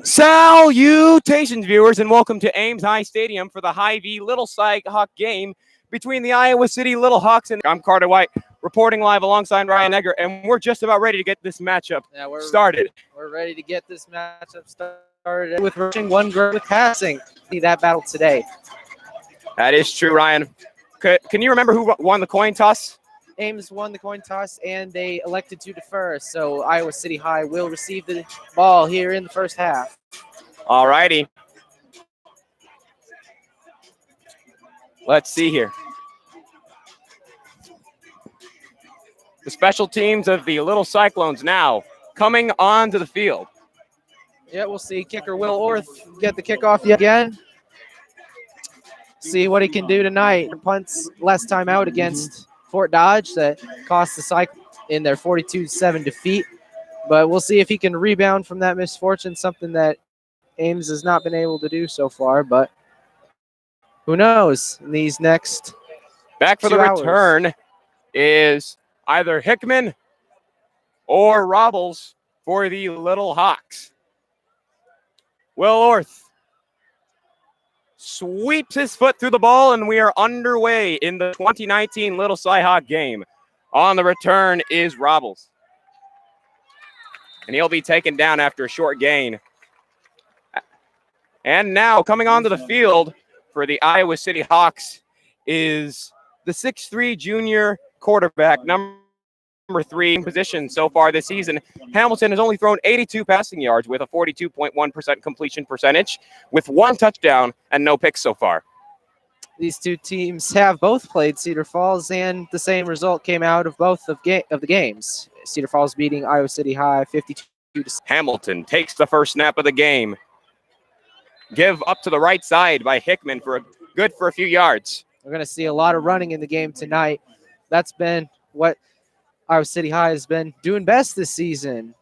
Salutations, viewers, and welcome to Ames High Stadium for the Hy-Vee Little Cyhawk game between the Iowa City Little Hawks and I'm Carter White, reporting live alongside Ryan Egger, and we're just about ready to get this matchup started. We're ready to get this matchup started with rushing, one girl with passing. See that battle today. That is true, Ryan. Can you remember who won the coin toss? Ames won the coin toss, and they elected to defer, so Iowa City High will receive the ball here in the first half. All righty. Let's see here. The special teams of the Little Cyclones now coming onto the field. Yeah, we'll see. Kicker Will Orth get the kickoff yet again. See what he can do tonight. Punts last time out against Fort Dodge that cost the Cyclones in their 42-7 defeat. But we'll see if he can rebound from that misfortune, something that Ames has not been able to do so far. But who knows in these next Back for the return is either Hickman or Robles for the Little Hawks. Will Orth sweeps his foot through the ball, and we are underway in the 2019 Little Cyhawk game. On the return is Robles, and he'll be taken down after a short gain. And now coming onto the field for the Iowa City Hawks is the 6'3" junior quarterback, number 3 position so far this season. Hamilton has only thrown 82 passing yards with a 42.1% completion percentage, with 1 touchdown and no picks so far. These two teams have both played Cedar Falls, and the same result came out of both of the games. Cedar Falls beating Iowa City High 52-6. Hamilton takes the first snap of the game. Give up to the right side by Hickman for a few yards. We're going to see a lot of running in the game tonight. That's been what Iowa City High has been doing best this season.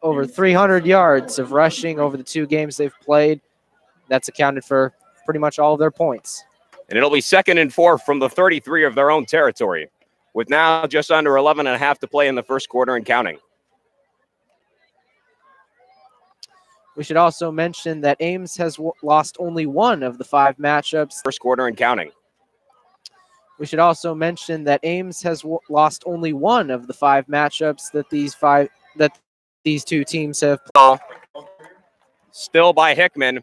Over 300 yards of rushing over the 2 games they've played. That's accounted for pretty much all of their points. And it'll be 2nd and 4 from the 33 of their own territory, with now just under 11 and a half to play in the first quarter and counting. We should also mention that Ames has lost only 1 of the 5 matchups. First quarter and counting. We should also mention that Ames has lost only 1 of the 5 matchups that these two teams have played. Still by Hickman,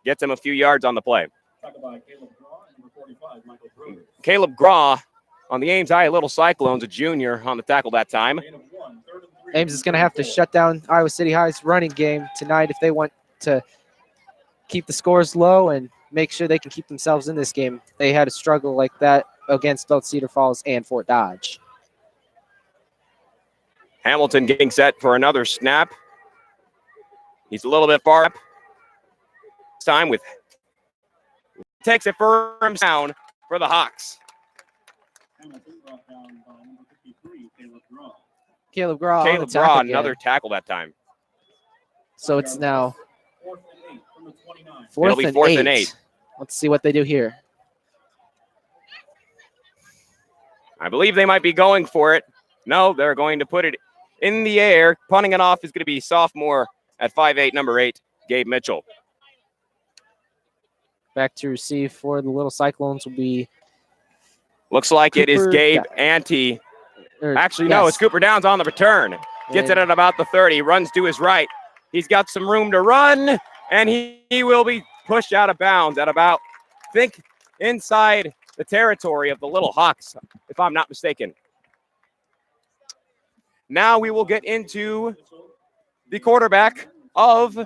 gets him a few yards on the play. Caleb Graw on the Ames High Little Cyclones, a junior, on the tackle that time. Ames is going to have to shut down Iowa City High's running game tonight if they want to keep the scores low and make sure they can keep themselves in this game. They had a struggle like that against both Cedar Falls and Fort Dodge. Hamilton getting set for another snap. He's a little bit far up. This time with takes it firm down for the Hawks. Caleb Graw another tackle that time. So it's now It'll be 4th and 8. Let's see what they do here. I believe they might be going for it. No, they're going to put it in the air. Punting it off is going to be sophomore at 5'8", number 8, Gabe Mitchell. Back to receive for the Little Cyclones will be... Looks like it is Gabe Ante. Actually, no, it's Cooper Downs on the return. Gets it at about the 30, runs to his right. He's got some room to run, and he will be pushed out of bounds at about, I think, inside the territory of the Little Hawks, if I'm not mistaken. Now we will get into the quarterback of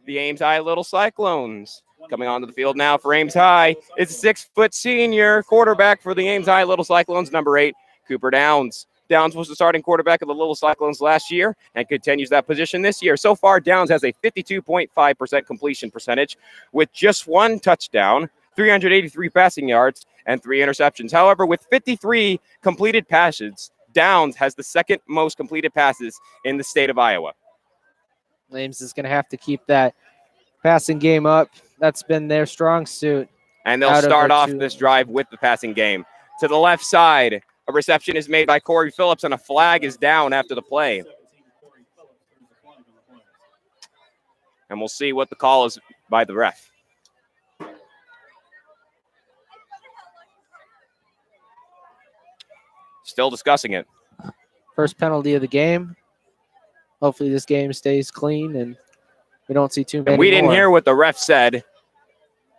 the Ames High Little Cyclones. Coming onto the field now for Ames High is a 6-foot senior quarterback for the Ames High Little Cyclones, number 8, Cooper Downs. Downs was the starting quarterback of the Little Cyclones last year and continues that position this year. So far, Downs has a 52.5% completion percentage with just 1 touchdown, 383 passing yards, and 3 interceptions. However, with 53 completed passes, Downs has the 2nd most completed passes in the state of Iowa. Ames is going to have to keep that passing game up. That's been their strong suit. And they'll start off this drive with the passing game. To the left side, a reception is made by Corey Phillips, and a flag is down after the play. And we'll see what the call is by the ref. Still discussing it. First penalty of the game. Hopefully this game stays clean and we don't see too many And we didn't more. hear what the ref said.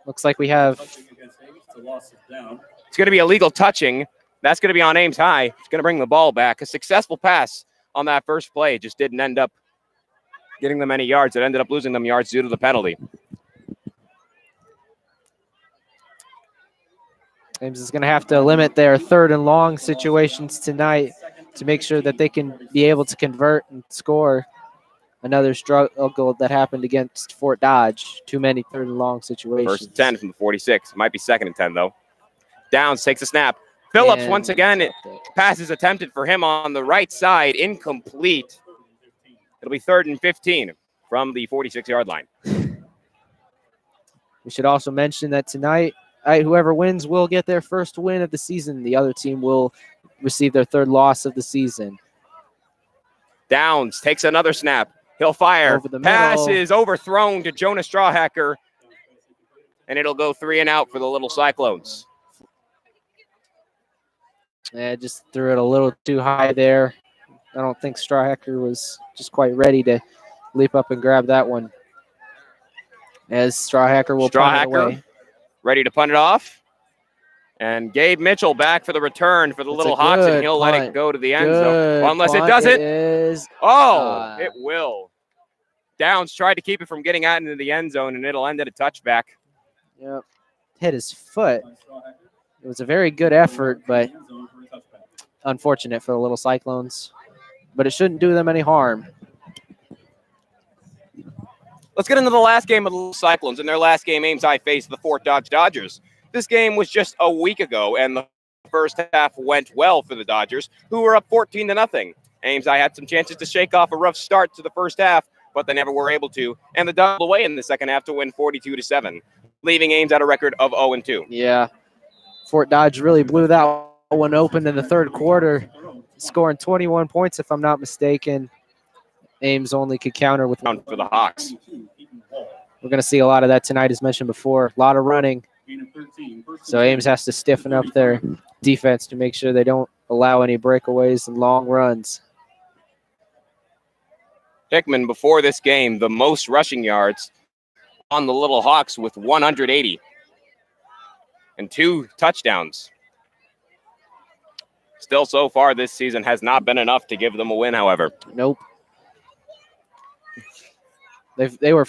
Looks like we have... It's going to be illegal touching. That's going to be on Ames High. It's going to bring the ball back. A successful pass on that first play. Just didn't end up getting them any yards. It ended up losing them yards due to the penalty. Ames is going to have to limit their 3rd and long situations tonight to make sure that they can be able to convert and score. Another struggle that happened against Fort Dodge. Too many 3rd and long situations. First and 10 from the 46. Might be 2nd and 10, though. Downs takes a snap. Phillips, And once again, pass is attempted for him on the right side. Incomplete. It'll be 3rd and 15 from the 46-yard line. We should also mention that tonight, whoever wins will get their first win of the season. The other team will receive their 3rd loss of the season. Downs takes another snap. He'll fire. Over the Pass middle. is overthrown to Jonas Strawhacker, and it'll go 3 and out for the Little Cyclones. Yeah, just threw it a little too high there. I don't think Strawhacker was just quite ready to leap up and grab that one. As Strawhacker will punt it away. Ready to punt it off. And Gabe Mitchell back for the return for the It's Little a Hawks, and good he'll let it punt. go to the end Good zone. Well, unless it punt. does it. It is. Oh, it will. Downs tried to keep it from getting out into the end zone, and it'll end at a touchback. Yep. Hit his foot. It was a very good effort, but unfortunate for the Little Cyclones. But it shouldn't do them any harm. Let's get into the last game of the Little Cyclones. In their last game, Ames High faced the Fort Dodge Dodgers. This game was just a week ago, and the first half went well for the Dodgers, who were up 14-0. Ames High had some chances to shake off a rough start to the first half, but they never were able to, and the double away in the second half to win 42-7, leaving Ames at a record of 0-2. Yeah. Fort Dodge really blew that one open in the 3rd quarter, scoring 21 points, if I'm not mistaken. Ames only could counter with one. For the Hawks. We're going to see a lot of that tonight, as mentioned before. A lot of running. So Ames has to stiffen up their defense to make sure they don't allow any breakaways and long runs. Hickman, before this game, the most rushing yards on the Little Hawks with 180 and 2 touchdowns. Still, so far this season has not been enough to give them a win, however. Nope. They were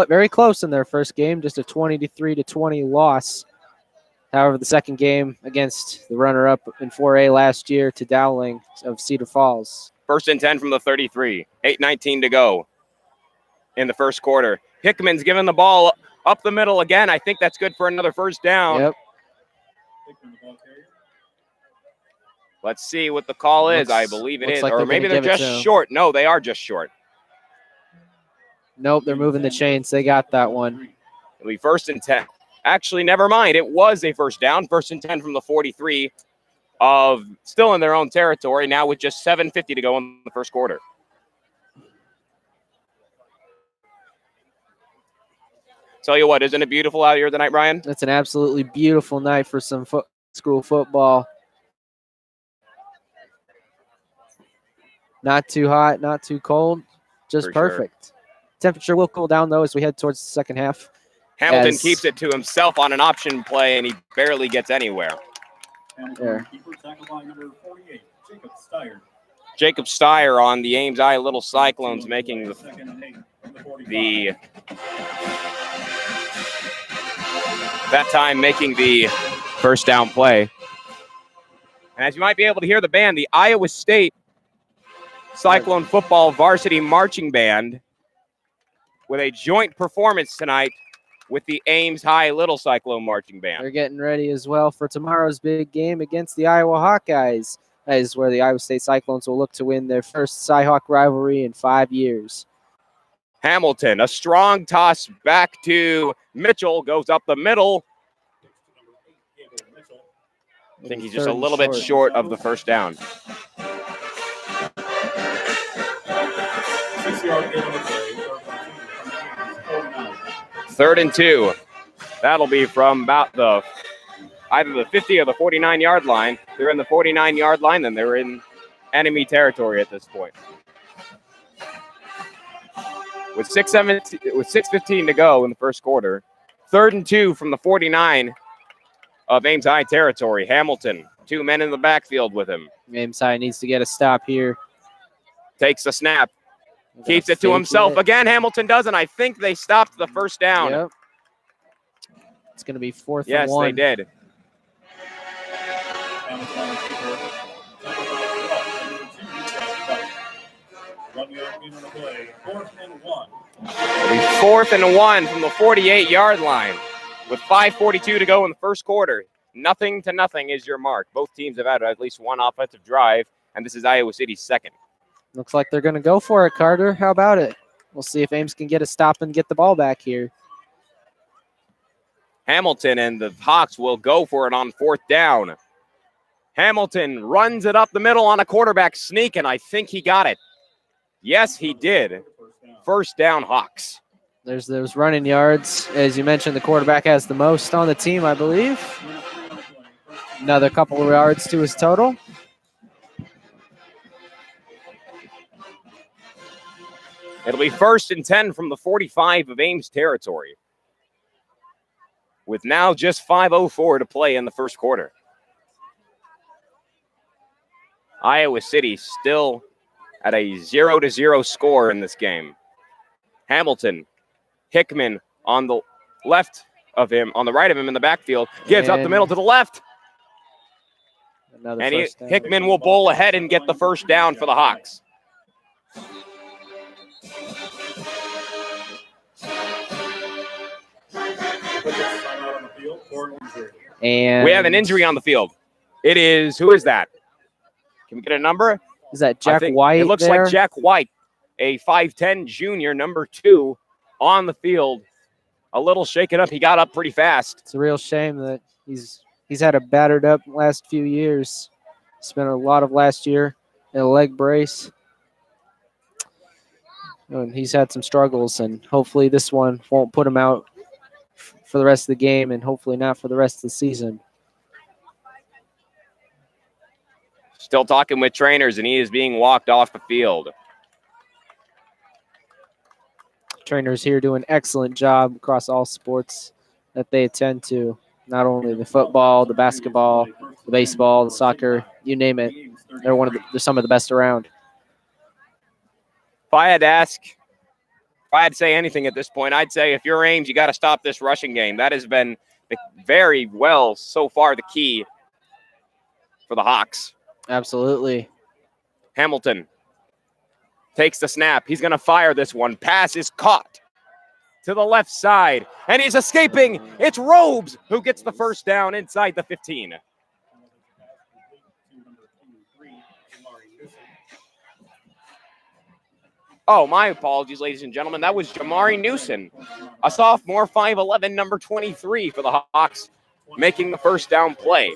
very close in their first game, just a 23-20 loss. However, the second game against the runner-up in 4A last year to Dowling of Cedar Falls. 1st and 10 from the 33. 8:19 to go in the first quarter. Hickman's giving the ball up the middle again. I think that's good for another first down. Yep. Let's see what the call is. I believe it is. Like or maybe they're just short. No, they are just short. Nope, they're moving the chains. They got that one. It'll be 1st and 10. Actually, never mind. It was a first down. 1st and 10 from the 43 of still in their own territory now with just 7:50 to go in the first quarter. Tell you what, isn't it beautiful out here tonight, Brian? It's an absolutely beautiful night for some school football. Not too hot, not too cold, just perfect. Sure. Temperature will cool down, though, as we head towards the second half. Hamilton keeps it to himself on an option play, and he barely gets anywhere. There. Jacob Steyer on the Ames High Little Cyclones making that time making the first down play. And as you might be able to hear the band, the Iowa State Cyclone Football Varsity Marching Band with a joint performance tonight with the Ames High Little Cyclone Marching Band. They're getting ready as well for tomorrow's big game against the Iowa Hawkeyes. That is where the Iowa State Cyclones will look to win their first Cy-Hawk rivalry in 5 years. Hamilton, a strong toss back to Mitchell, goes up the middle. I think he's just a little bit short of the first down. 3rd and 2. That'll be from about either the 50 or the 49-yard line. They're in the 49-yard line, then they're in enemy territory at this point. With 6:15 to go in the first quarter, 3rd and 2 from the 49 of Ames High territory. Hamilton, 2 men in the backfield with him. Ames High needs to get a stop here. Takes the snap, keeps it to himself. Again, Hamilton does, and I think they stopped the first down. Yep. It's going to be 4th and 1. Yes, they did. It'll be 4th and 1 from the 48-yard line with 5:42 to go in the first quarter. 0-0 is your mark. Both teams have had at least one offensive drive, and this is Iowa City's second. Looks like they're going to go for it, Carter. How about it? We'll see if Ames can get a stop and get the ball back here. Hamilton and the Hawks will go for it on 4th down. Hamilton runs it up the middle on a quarterback sneak, and I think he got it. Yes, he did. First down, Hawks. There's those running yards. As you mentioned, the quarterback has the most on the team, I believe. Another couple of yards to his total. It'll be 1st and 10 from the 45 of Ames territory, with now just 5:04 to play in the first quarter. Iowa City still at a 0-0 score in this game. Hamilton, Hickman on the left of him, on the right of him in the backfield, gives up the middle to the left. And Hickman will bowl ahead and get the first down for the Hawks. And we have an injury on the field. It is, who is that? Can we get a number? Is that Jack White? It looks like Jack White, a 5'10 junior, number 2, on the field. A little shaken up. He got up pretty fast. It's a real shame that he's had a battered up last few years. Spent a lot of last year in a leg brace. And he's had some struggles, and hopefully this one won't put him out for the rest of the game, and hopefully not for the rest of the season. Still talking with trainers, and he is being walked off the field. Trainers here do an excellent job across all sports that they attend to. Not only the football, the basketball, the baseball, the soccer, you name it. They're some of the best around. If I had to say anything at this point, I'd say if you're Ames, you got to stop this rushing game. That has been very well so far the key for the Hawks. Absolutely. Hamilton takes the snap. He's going to fire this one. Pass is caught to the left side, and he's escaping. It's Robes who gets the first down inside the 15. Oh, my apologies, ladies and gentlemen. That was Jamari Newson, a sophomore, 5'11", number 23 for the Hawks, making the first down play.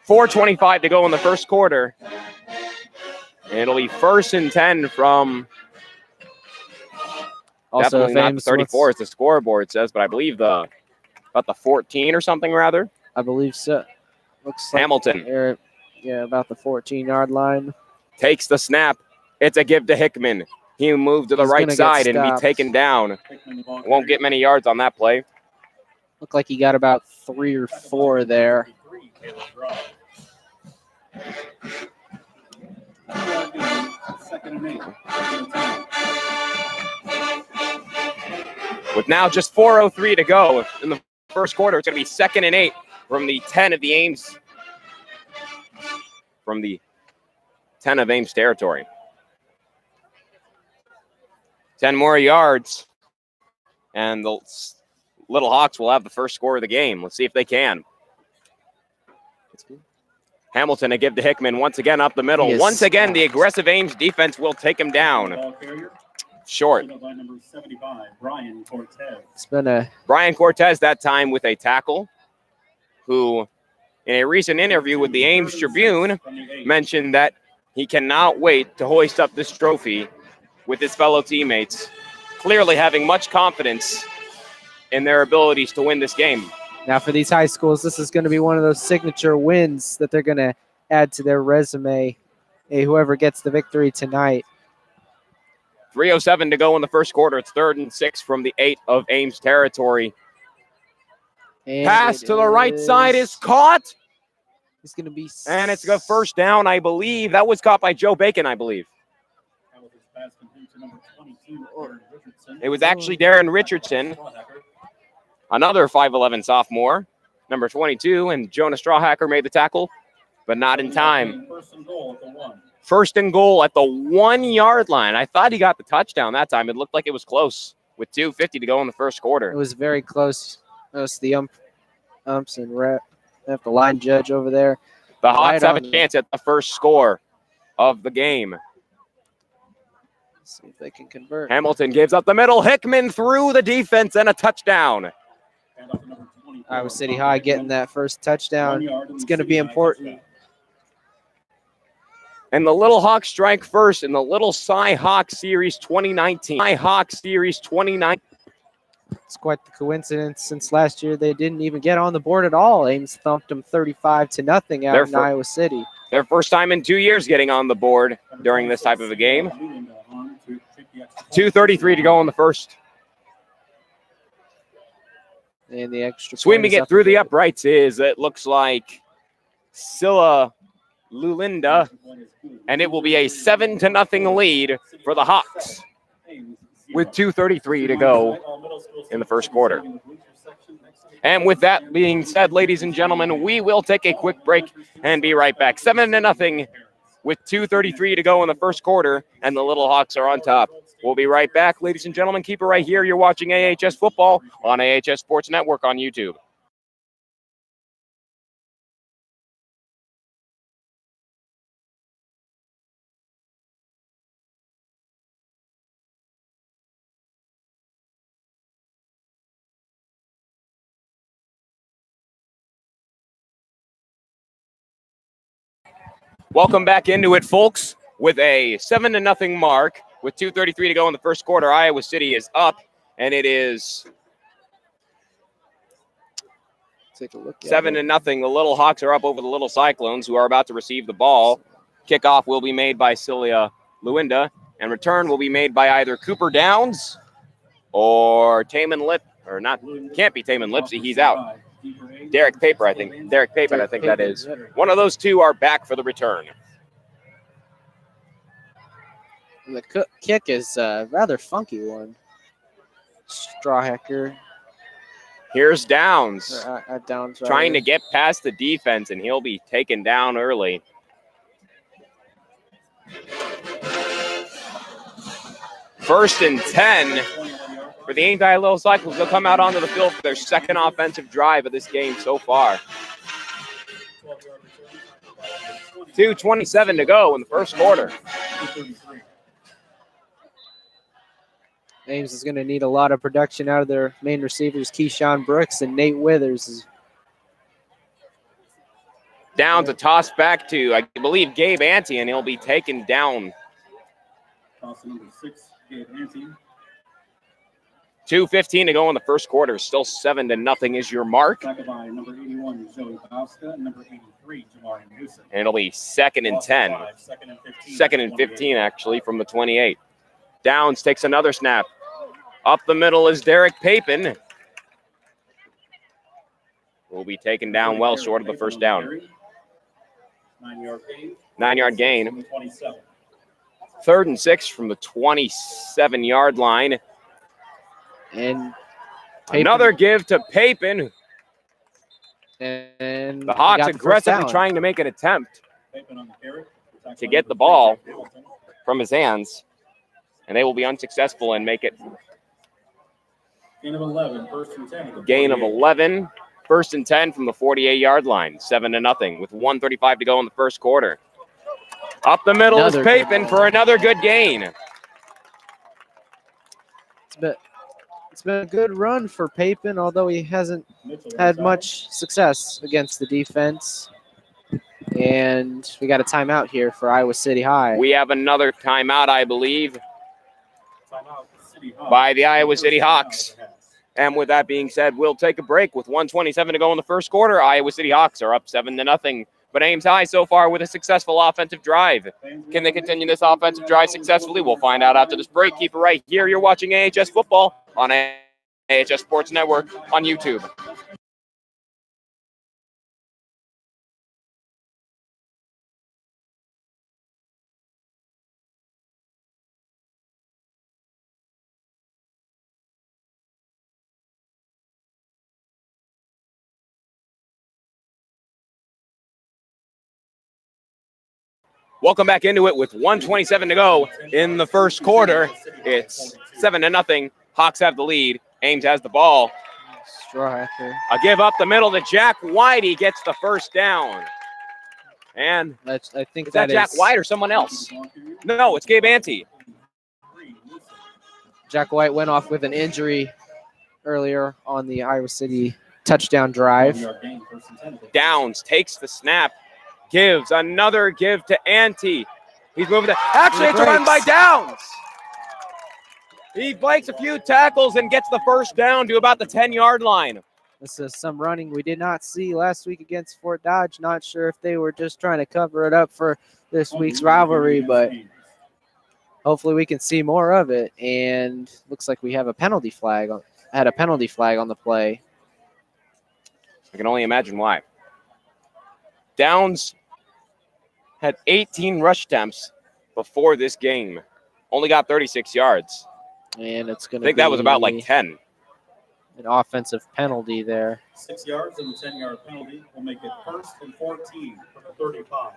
4:25 to go in the first quarter. It'll be 1st and 10 from also definitely not the 34 as the scoreboard says, but I believe about the 14 or something rather. I believe so. Looks like Hamilton. About the 14-yard line. Takes the snap. It's a give to Hickman. He moved to the right side and be taken down. Won't get many yards on that play. Looked like he got about 3 or 4 there. With now just 4:03 to go in the first quarter, it's going to be 2nd and 8 from the 10 of the Ames. From the 10 of Ames territory. 10 more yards, and the Little Hawks will have the first score of the game. Let's see if they can. Hamilton to give to Hickman once again up the middle. Once again, the aggressive Ames defense will take him down. Short. It's been Brian Cortez that time with a tackle, who in a recent interview with the Ames Tribune mentioned that he cannot wait to hoist up this trophy with his fellow teammates clearly having much confidence in their abilities to win this game. Now for these high schools, this is going to be one of those signature wins that they're going to add to their resume. Hey, whoever gets the victory tonight. 3:07 to go in the first quarter. It's 3rd and 6 from the 8 of Ames territory. And Pass to the right side is caught. It's going to be. And it's a first down, I believe. That was caught by Joe Bacon, I believe. It was actually Darren Richardson, another 5'11 sophomore, number 22, and Jonah Strawhacker made the tackle, but not in time. First and goal at the 1 yard line. I thought he got the touchdown that time. It looked like it was close with 2:50 to go in the first quarter. It was very close. Notice the umps and rep. The line judge over there. The Hawks have a chance at the first score of the game. Let's see if they can convert. Hamilton gives up the middle. Hickman through the defense and a touchdown. Iowa City High getting that first touchdown. It's going to be important. And the Little Hawks strike first in the Little Cy Hawk Series 2019. It's quite the coincidence since last year they didn't even get on the board at all. Ames thumped them 35-0 out in Iowa City. Their first time in 2 years getting on the board during this type of a game. 2:33 to go in the first. And the extra sweeping it through the uprights is, it looks like, Scylla Lulinda, and it will be a 7-0 lead for the Hawks with 2:33 to go in the first quarter. And with that being said, ladies and gentlemen, we will take a quick break and be right back. 7-0 with 2:33 to go in the first quarter, and the Little Hawks are on top. We'll be right back, ladies and gentlemen. Keep it right here. You're watching AHS Football on AHS Sports Network on YouTube. Welcome back into it, folks, with a 7-0 mark. With 2:33 to go in the first quarter, Iowa City is up, and it is take a look. 7-0. The Little Hawks are up over the Little Cyclones, who are about to receive the ball. Kickoff will be made by Celia Luinda, and return will be made by either Cooper Downs or Taman Lip, or not. Can't be Taman Lipsy. He's out. Derek Paper, I think. Derek Papen, I think that is. One of those two are back for the return. The kick is a rather funky one. Strawhacker. Here's Downs. Downs trying to get past the defense, and he'll be taken down early. First and 10 for the Ames Little Cyclones. They'll come out onto the field for their second offensive drive of this game so far. 2:27 to go in the first quarter. Ames is going to need a lot of production out of their main receivers, Keyshawn Brooks and Nate Withers. Downs a toss back to, I believe, Gabe Ante, and he'll be taken down. Toss number 6, Gabe Ante. 2:15 to go in the first quarter. Still 7-0 is your mark. Second by number 81, Joey Bowska, and number 83, Jamari Newsom. And it'll be 2nd and 10. Second and 15, actually, from the 28. Downs takes another snap. Up the middle is Derek Papen. Will be taken down well short of the first down. 9-yard gain. 3rd and 6 from the 27-yard line. And another give to Papen. And the Hawks aggressively trying to make an attempt to get the ball from his hands. And they will be unsuccessful and make it gain of 11, first and 10. Gain of 11, first and 10 from the 48-yard line. 7-0 with 1:35 to go in the first quarter. Up the middle is Papen for another good gain. It's been a good run for Papen, although he hasn't had much success against the defense. And we got a timeout here for Iowa City High. We have another timeout, I believe. by the Iowa City Hawks. And with that being said, we'll take a break with 1:27 to go in the first quarter. Iowa City Hawks are up 7-0. But Ames High so far with a successful offensive drive. Can they continue this offensive drive successfully? We'll find out after this break. Keep it right here. You're watching AHS Football on AHS Sports Network on YouTube. Welcome back into it with 1:27 to go in the first quarter. It's 7-0. Hawks have the lead. Ames has the ball. Striker. A give up the middle to Jack White. He gets the first down. And I think is that Jack White or someone else? No, it's Gabe Ante. Jack White went off with an injury earlier on the Iowa City touchdown drive. Downs takes the snap. Gives another give to Ante. He's moving the. Actually, it's a run by Downs. He breaks a few tackles and gets the first down to about the 10-yard line. This is some running we did not see last week against Fort Dodge. Not sure if they were just trying to cover it up for this week's rivalry, but hopefully we can see more of it. And looks like we have a penalty flag. Had a penalty flag on the play. I can only imagine why. Downs had 18 rush attempts before this game. Only got 36 yards. And it's going to I think that was about like 10. An offensive penalty there. 6 yards and the 10-yard penalty will make it 1st and 14 from the 35.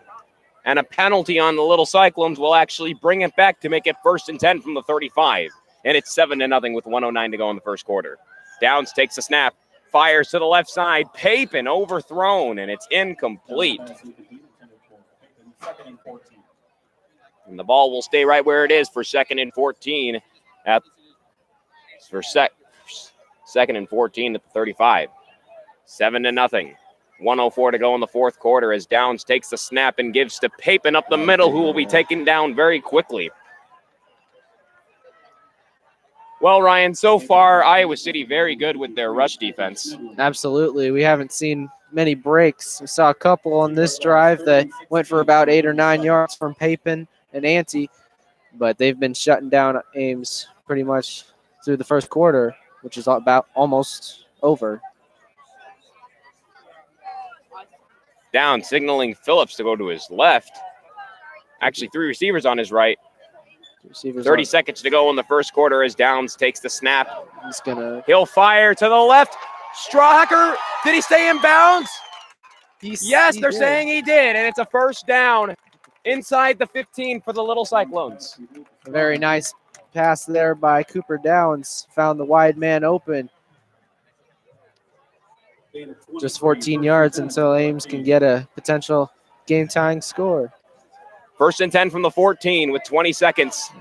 And a penalty on the Little Cyclones will actually bring it back to make it 1st and 10 from the 35. And it's 7-0 with 1:09 to go in the first quarter. Downs takes the snap, fires to the left side. Papin overthrown, and it's incomplete. And the ball will stay right where it is for 2nd and 14 second and 14 at the 35. 7-0. 1:04 to go in the fourth quarter as Downs takes the snap and gives to Papin up the middle, who will be taken down very quickly. Well, Ryan, so far, Iowa City very good with their rush defense. Absolutely. We haven't seen many breaks. We saw a couple on this drive that went for about 8 or 9 yards from Papin and Ante, but they've been shutting down Ames pretty much through the first quarter, which is about almost over. Down, signaling Phillips to go to his left. Actually, 3 receivers on his right. 30 seconds to go in the first quarter as Downs takes the snap. He'll fire to the left. Strahacker, did he stay in bounds? Yes, they're saying he did, and it's a first down inside the 15 for the Little Cyclones. A very nice pass there by Cooper Downs. Found the wide man open. Just 14 yards until Ames can get a potential game-tying score. 1st and 10 from the 14 with 20 seconds.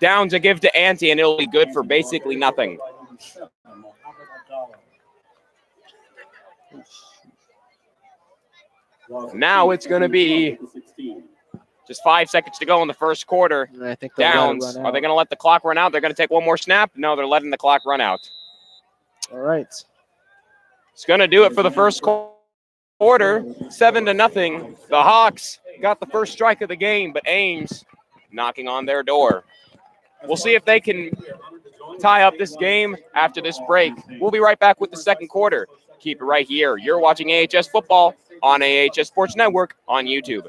Downs a give to Ante, and it'll be good for basically nothing. Now it's going to be just 5 seconds to go in the first quarter. And I think Downs, are they going to let the clock run out? They're going to take one more snap? No, they're letting the clock run out. All right. It's going to do it for the first quarter, 7-0. The Hawks got the first strike of the game, but Ames knocking on their door. We'll see if they can tie up this game after this break. We'll be right back with the second quarter. Keep it right here. You're watching AHS Football on AHS Sports Network on YouTube.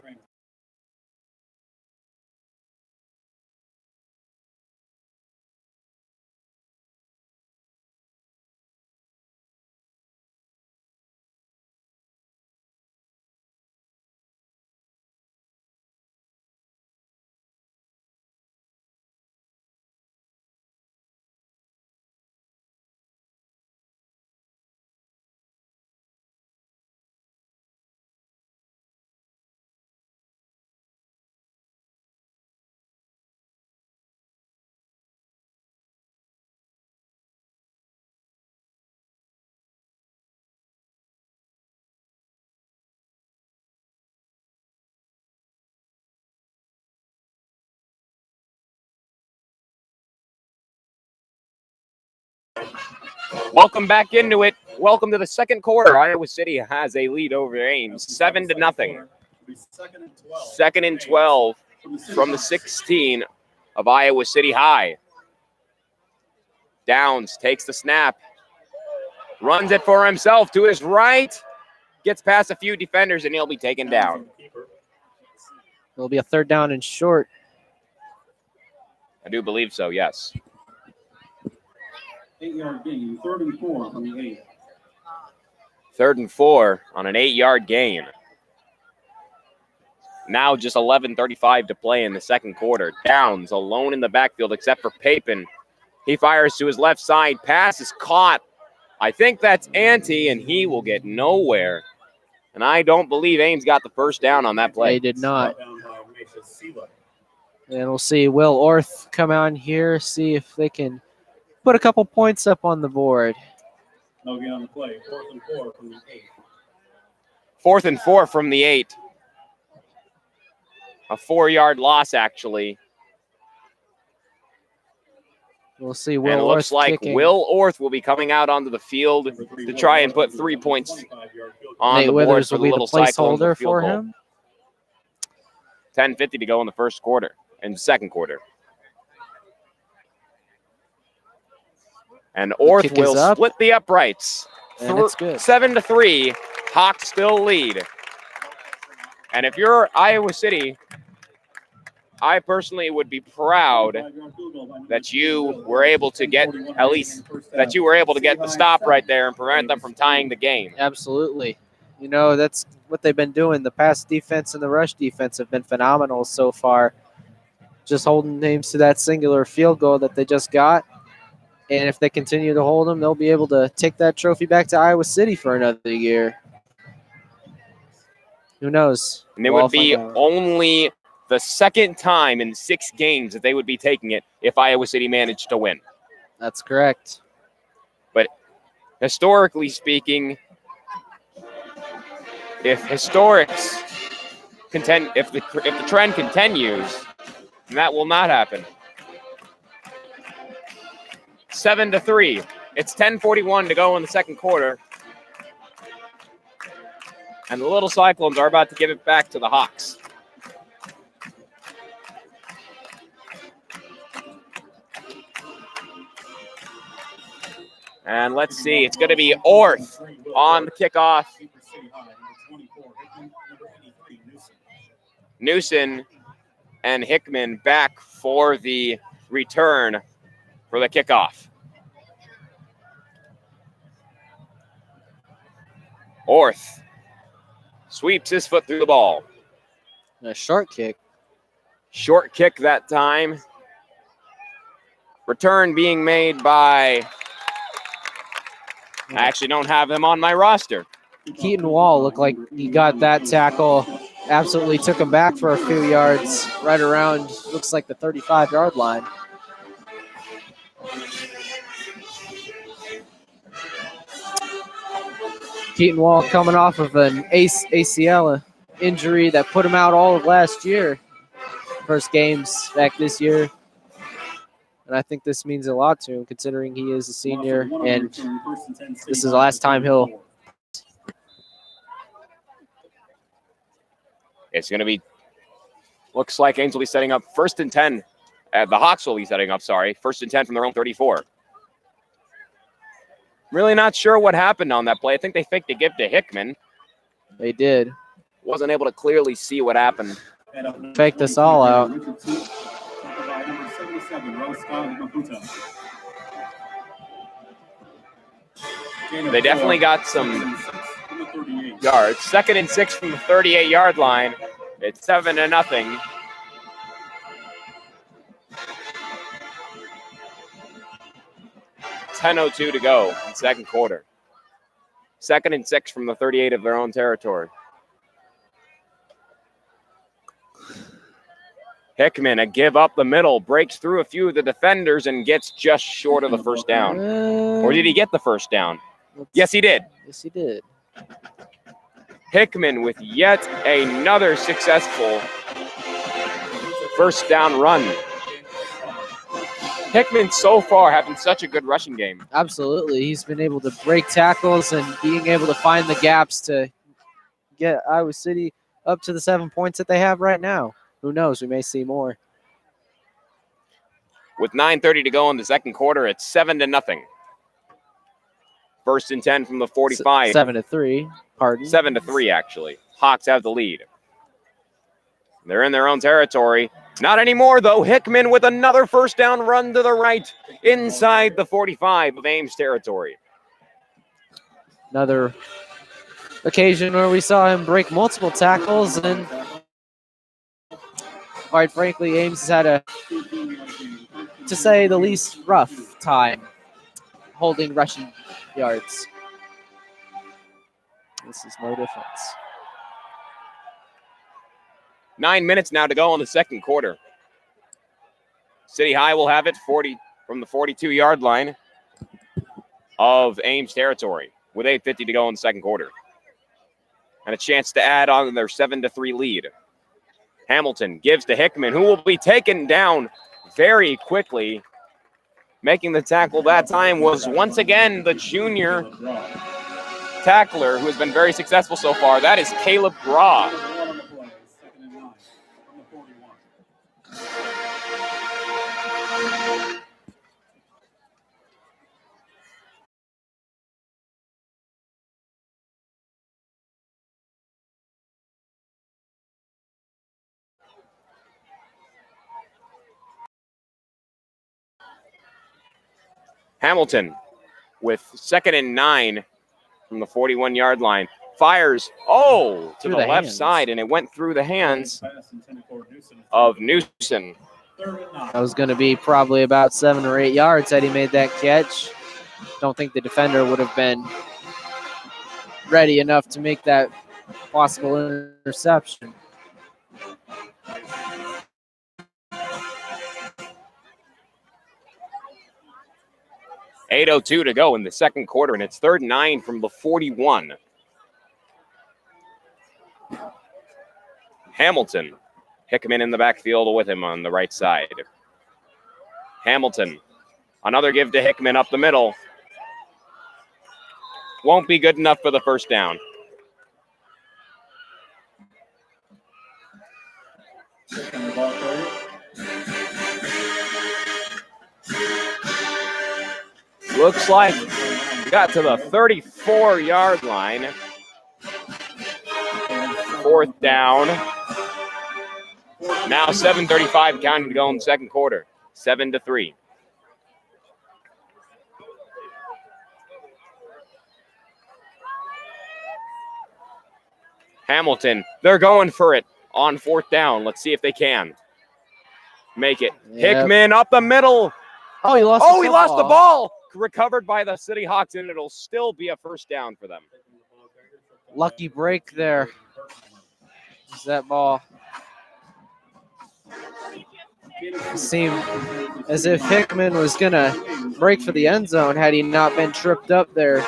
Welcome back into it. Welcome to the second quarter. Iowa City has a lead over Ames, 7-0. Second and 12 from the 16 of Iowa City High. Downs takes the snap, runs it for himself to his right, gets past a few defenders, and he'll be taken down. It'll be a third down and short. I do believe so, yes. 8-yard gain, 3rd and 4 from the 8. 3rd and 4 on an 8-yard gain. Now just 11:35 to play in the second quarter. Downs alone in the backfield except for Papin. He fires to his left side. Pass is caught. I think that's Ante, and he will get nowhere. And I don't believe Ames got the first down on that play. They did not. And we'll see Will Orth come on here, see if they can put a couple points up on the board. No gain on the play. 4th and 4 from the 8. 4th and 4 from the 8. A 4-yard loss, actually. We'll see And Will it Orth looks like kicking. Will Orth will be coming out onto the field to try and put 3 points on Nate the board Withers for will the be the Little Cyclones. placeholder with field for goal. him. 10:50 to go in the first quarter, in the second quarter. And Orth kick is will up. split the uprights. And it's good. 7-3. Hawks still lead. And if you're Iowa City, I personally would be proud that you were able to get the stop right there and prevent them from tying the game. Absolutely. You know, that's what they've been doing. The pass defense and the rush defense have been phenomenal so far. Just holding names to that singular field goal that they just got. And if they continue to hold them, they'll be able to take that trophy back to Iowa City for another year. Who knows? And it We'll all would be find out. only the second time in 6 games that they would be taking it if Iowa City managed to win. That's correct. But historically speaking, if the trend continues, then that will not happen. 7-3. It's 10:41 to go in the second quarter. And the Little Cyclones are about to give it back to the Hawks. And let's see, it's going to be Orth on the kickoff. Newson and Hickman back for the return for the kickoff. Orth sweeps his foot through the ball. A short kick. Short kick that time. Return being made by... I actually don't have him on my roster. Keaton Wall looked like he got that tackle. Absolutely took him back for a few yards, right around, looks like the 35-yard line. Keaton Wall coming off of an ACL injury that put him out all of last year. First games back this year. And I think this means a lot to him, considering he is a senior, and this is the last time he'll... It's going to be, looks like Ames will be setting up 1st and 10. The Hawks will be setting up, 1st and 10 from their own 34. Really not sure what happened on that play. I think they faked a give to Hickman. They did. Wasn't able to clearly see what happened. Faked us all out. They definitely got some yards. 2nd and 6 from the 38-yard line. It's 7-0. $10:02 to go in second quarter. 2nd and 6 from the 38 of their own territory. Hickman, a give up the middle, breaks through a few of the defenders and gets just short of the first down. Or did he get the first down? Yes, he did. Yes, he did. Hickman with yet another successful first down run. Hickman so far having such a good rushing game. Absolutely. He's been able to break tackles and being able to find the gaps to get Iowa City up to the 7 points that they have right now. Who knows? We may see more. With 9:30 to go in the second quarter, it's 7-0. First and 10 from the 45. 7-3. Pardon. 7-3, actually. Hawks have the lead. They're in their own territory. Not anymore, though. Hickman with another first down run to the right inside the 45 of Ames territory. Another occasion where we saw him break multiple tackles, and quite frankly, Ames has had a, to say the least, rough time holding rushing yards. This is no difference. 9 minutes now to go in the second quarter. City High will have it 40 from the 42-yard line of Ames territory with 8:50 to go in the second quarter. And a chance to add on their 7-3 lead. Hamilton gives to Hickman, who will be taken down very quickly. Making the tackle that time was once again the junior tackler who has been very successful so far. That is Caleb Graw. Hamilton with 2nd and 9 from the 41-yard line. Fires, to Through the the left hands. side, and it went through the hands of Newsom. That was going to be probably about 7 or 8 yards had he made that catch. Don't think the defender would have been ready enough to make that possible interception. .802 to go in the second quarter, and it's 3rd and 9 from the 41. Hamilton, Hickman in the backfield with him on the right side. Hamilton, another give to Hickman up the middle. Won't be good enough for the first down. Looks like we got to the 34-yard line. 4th down. Now 7:35 counting to go in the second quarter. 7-3. Hamilton, they're going for it on 4th down. Let's see if they can make it. Yep. Hickman up the middle. Oh, he lost. He lost the ball. Recovered by the City Hawks, and it'll still be a first down for them. Lucky break there. Just that ball. It seemed as if Hickman was going to break for the end zone had he not been tripped up there.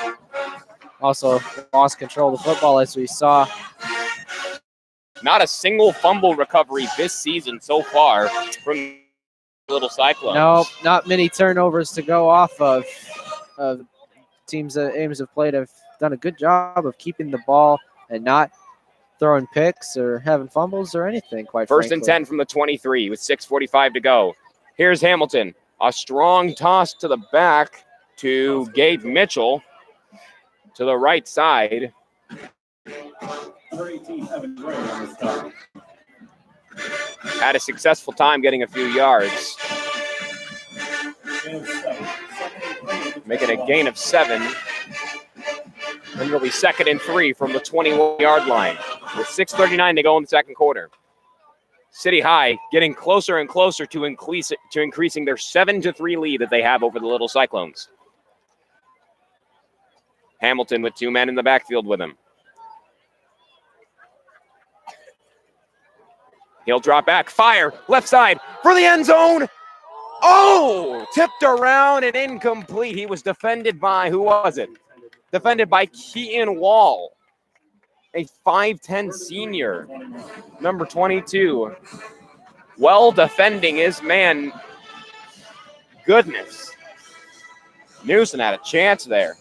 Also lost control of the football, as we saw. Not a single fumble recovery this season so far from Little Cyclones. No, not many turnovers to go off of. Teams that Ames have played have done a good job of keeping the ball and not throwing picks or having fumbles or anything, quite First frankly. and 10 from the 23 with 6:45 to go. Here's Hamilton. A strong toss to the back to Gabe Mitchell to the right side. Had a successful time getting a few yards. Making a gain of 7. And it'll be 2nd and 3 from the 21-yard line with 6:39 to go in the second quarter. City High getting closer and closer to increasing their 7-3 lead that they have over the Little Cyclones. Hamilton with 2 men in the backfield with him. He'll drop back, fire, left side for the end zone. Tipped around and incomplete. He was defended by, who was it? Defended by Keaton Wall, a 5'10 senior, number 22. Well defending his man. goodness. Newsom had a chance there.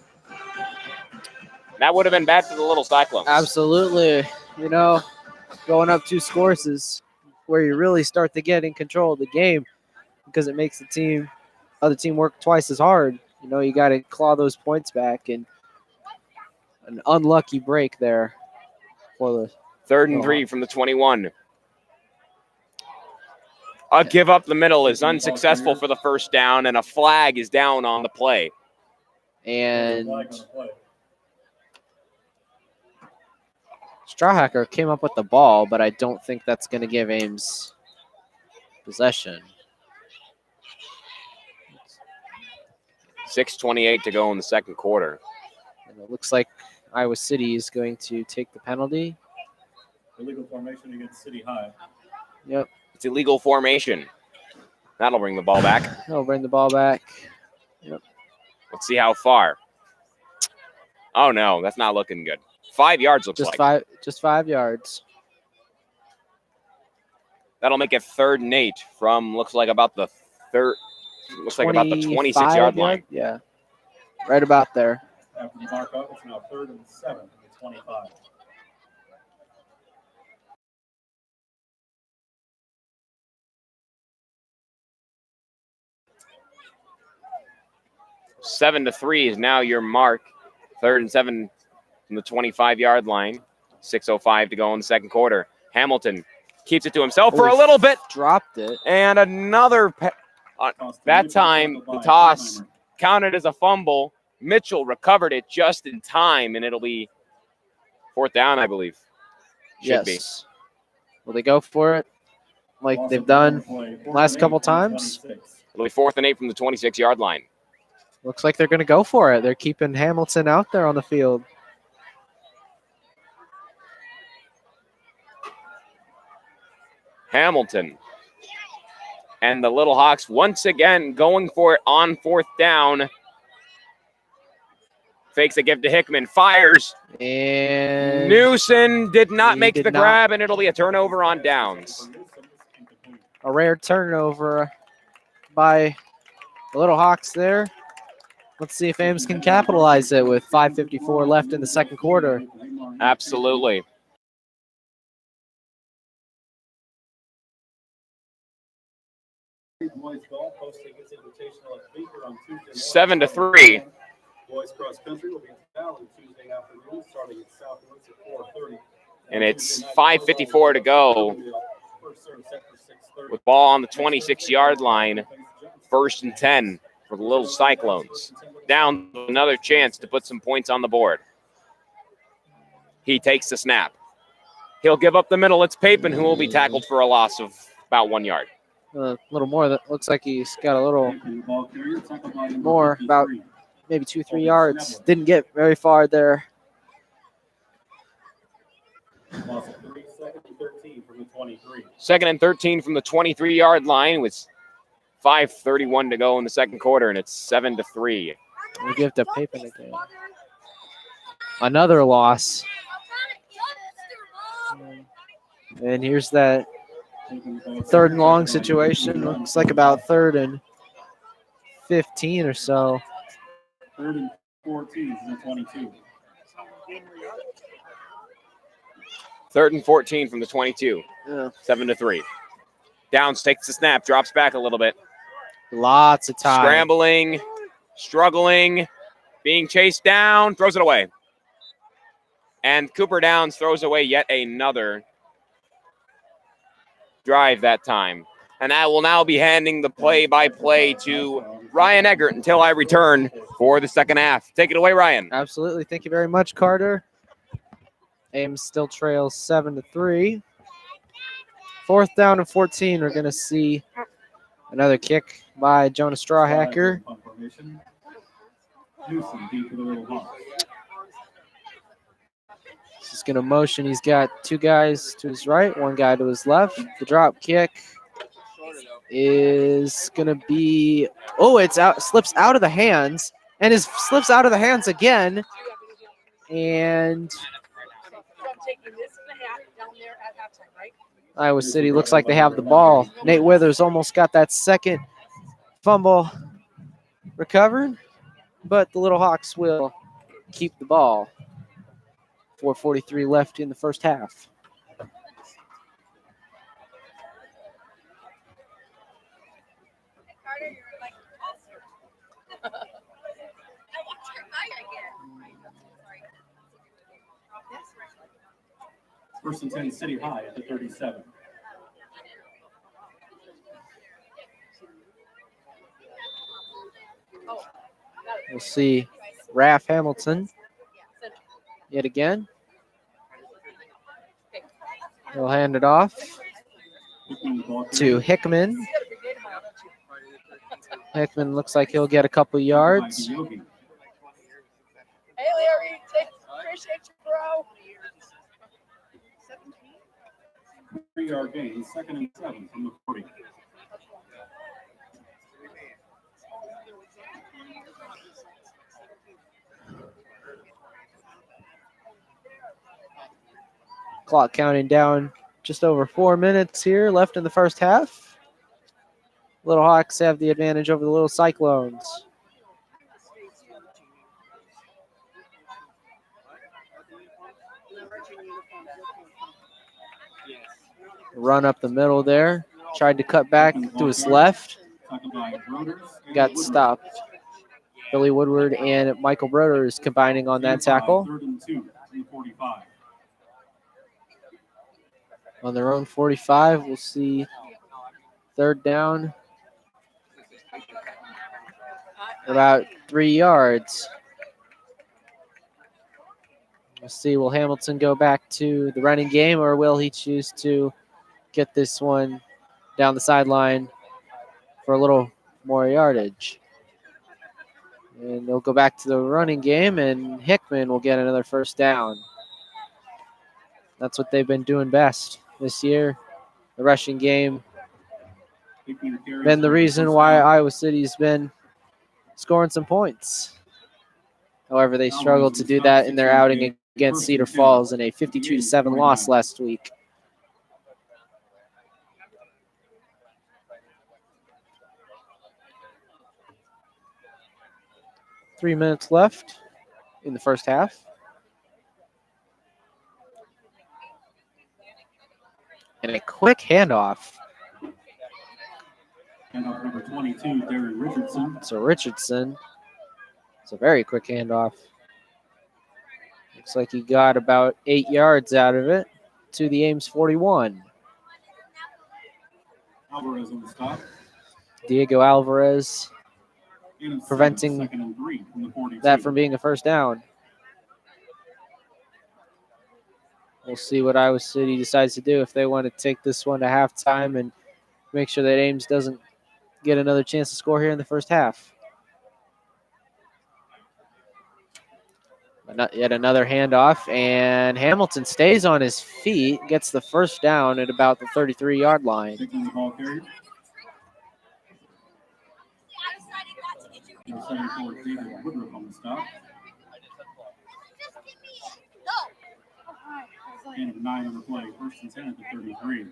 That would have been bad for the little Cyclones. Absolutely. You know, going up 2 scores is where you really start to get in control of the game because it makes the other team work twice as hard. You know, you got to claw those points back, and an unlucky break there for the 3rd and 3 from the 21. A give up the middle is unsuccessful for the first down, and a flag is down on the play. and Strawhacker came up with the ball, but I don't think that's going to give Ames possession. 6:28 to go in the second quarter. And it looks like Iowa City is going to take the penalty. Illegal formation against City High. Yep, It's illegal formation. That'll bring the ball back. they'll bring the ball back. Let's see how far. Oh, no, that's not looking good. 5 yards looks like. Just 5 yards. That'll make it 3rd and 8 from looks like about the 26-yard line. Yeah, right about there. After the mark up, it's now 3rd and 7 from the 25. Seven to 3 is now your mark. 3rd and 7 from the 25-yard line. 6:05 to go in the second quarter. Hamilton keeps it to himself for a little bit. Dropped it. And another, that time, the toss counted as a fumble. Mitchell recovered it just in time, and it'll be 4th down, I believe. Should be. Will they go for it like they've done last couple times? It'll be 4th and 8 from the 26-yard line. Looks like they're going to go for it. They're keeping Hamilton out there on the field. Hamilton and the Little Hawks once again going for it on 4th down. Fakes a give to Hickman, fires. And Newsom did not make the grab, and it'll be a turnover on downs. a rare turnover by the Little Hawks there. Let's see if Ames can capitalize it with 5:54 left in the second quarter. Absolutely. Boys golf hosting its invitational at Beaker on Tuesday. 7 to 3. Boys cross country will be in Valley Tuesday afternoon, starting at Southwoods at 4:30. And it's 5:54 to go with ball on the 26-yard line. 1st and 10 for the Little Cyclones. Down another chance to put some points on the board. He takes the snap. He'll give up the middle. It's Papin who will be tackled for a loss of about 1 yard. A little more. That looks like he's got a little more, about maybe 2-3 yards. Didn't get very far there. Loss of 3, 2nd and 13 from the 23. 2nd and 13 from the 23-yard line with 5:31 to go in the second quarter, and it's 7 to 3. We give to Papin again. Another loss. And here's that 3rd and long situation. Looks like about 3rd and 15 or so. 3rd and 14 from the 22. 3rd and 14 from the 22. Yeah. 7 to 3. Downs takes the snap, drops back a little bit. Lots of time. Scrambling, struggling, being chased down, throws it away. And Cooper Downs throws away yet another drive that time. And I will now be handing the play-by-play to Ryan Eggert until I return for the second half. Take it away, Ryan. Absolutely. Thank you very much, Carter. Ames still trails 7 to 3. 4th down and 14. We're going to see another kick by Jonah Strawhacker. He's going to motion. He's got 2 guys to his right, 1 guy to his left. The drop kick is going to be, it's out, slips out of the hands, and slips out of the hands again. And Iowa City looks like they have the ball. Nate Withers almost got that second fumble recovered, but the Little Hawks will keep the ball. 4:43 left in the first half. First and 10, City High at the 37. We'll see Raph Hamilton yet again. He'll hand it off to Hickman. Hickman looks like he'll get a couple yards. Hey, Larry, appreciate you, bro. 3-yard gain, second and 7 from the 40. Clock counting down, just over 4 minutes here left in the first half. Little Hawks have the advantage over the Little Cyclones. Run up the middle there. Tried to cut back to his left. Got stopped. Billy Woodward and Michael Broders combining on that tackle. 3rd and 2 from the 45. On their own 45, we'll see third down. About 3 yards. We'll see, will Hamilton go back to the running game, or will he choose to get this one down the sideline for a little more yardage? And they'll go back to the running game, and Hickman will get another first down. That's what they've been doing best this year. The rushing game been the reason why Iowa City's been scoring some points. However, they struggled to do that in their outing against Cedar Falls in a 52-7 loss last week. Three minutes left in the first half. And a quick handoff. Handoff number 22, Darren Richardson. So Richardson, it's a very quick handoff. Looks like he got about 8 yards out of it to the Ames 41. Alvarez on the stop. Diego Alvarez Gain of preventing 7, 2nd and 3 from the 42. that from being a first down. We'll see what Iowa City decides to do, if they want to take this one to halftime and make sure that Ames doesn't get another chance to score here in the first half. But not yet another handoff, and Hamilton stays on his feet, gets the first down at about the 33-yard line. Taking the ball carrier. Number 74, David Woodruff on the stop. Gain of 9 on the play. First and 10 at the 33.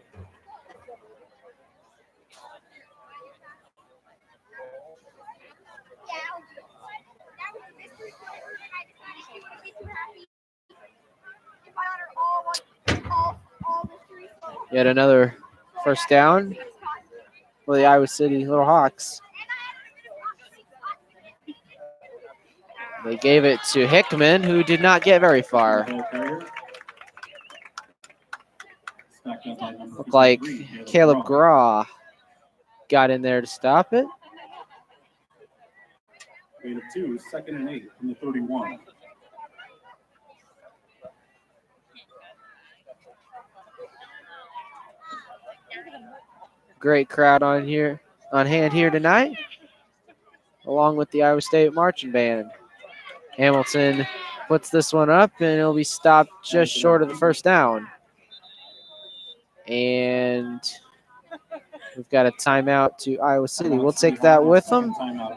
Yet another first down for the Iowa City Little Hawks. They gave it to Hickman, who did not get very far. Ball carrier. Stacked up by number Looked like 53, Caleb Graw got in there to stop it. Gain of 2, 2nd and 8 from the 31. Great crowd on hand here tonight, along with the Iowa State marching band. Hamilton puts this one up, and it'll be stopped just short of the first down. And we've got a timeout to Iowa City. We'll take that with them.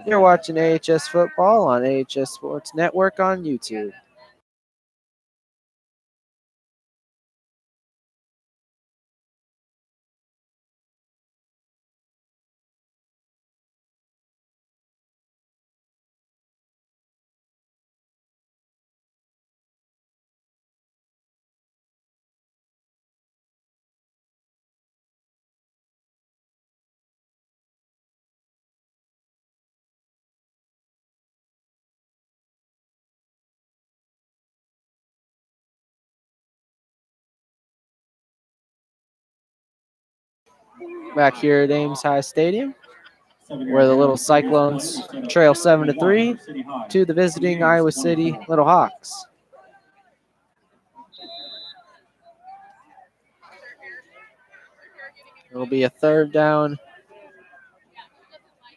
You're watching AHS Football on AHS Sports Network on YouTube. back here at Ames High Stadium, where the Little Cyclones trail 7-3 to the visiting Iowa City Little Hawks. It'll be a third down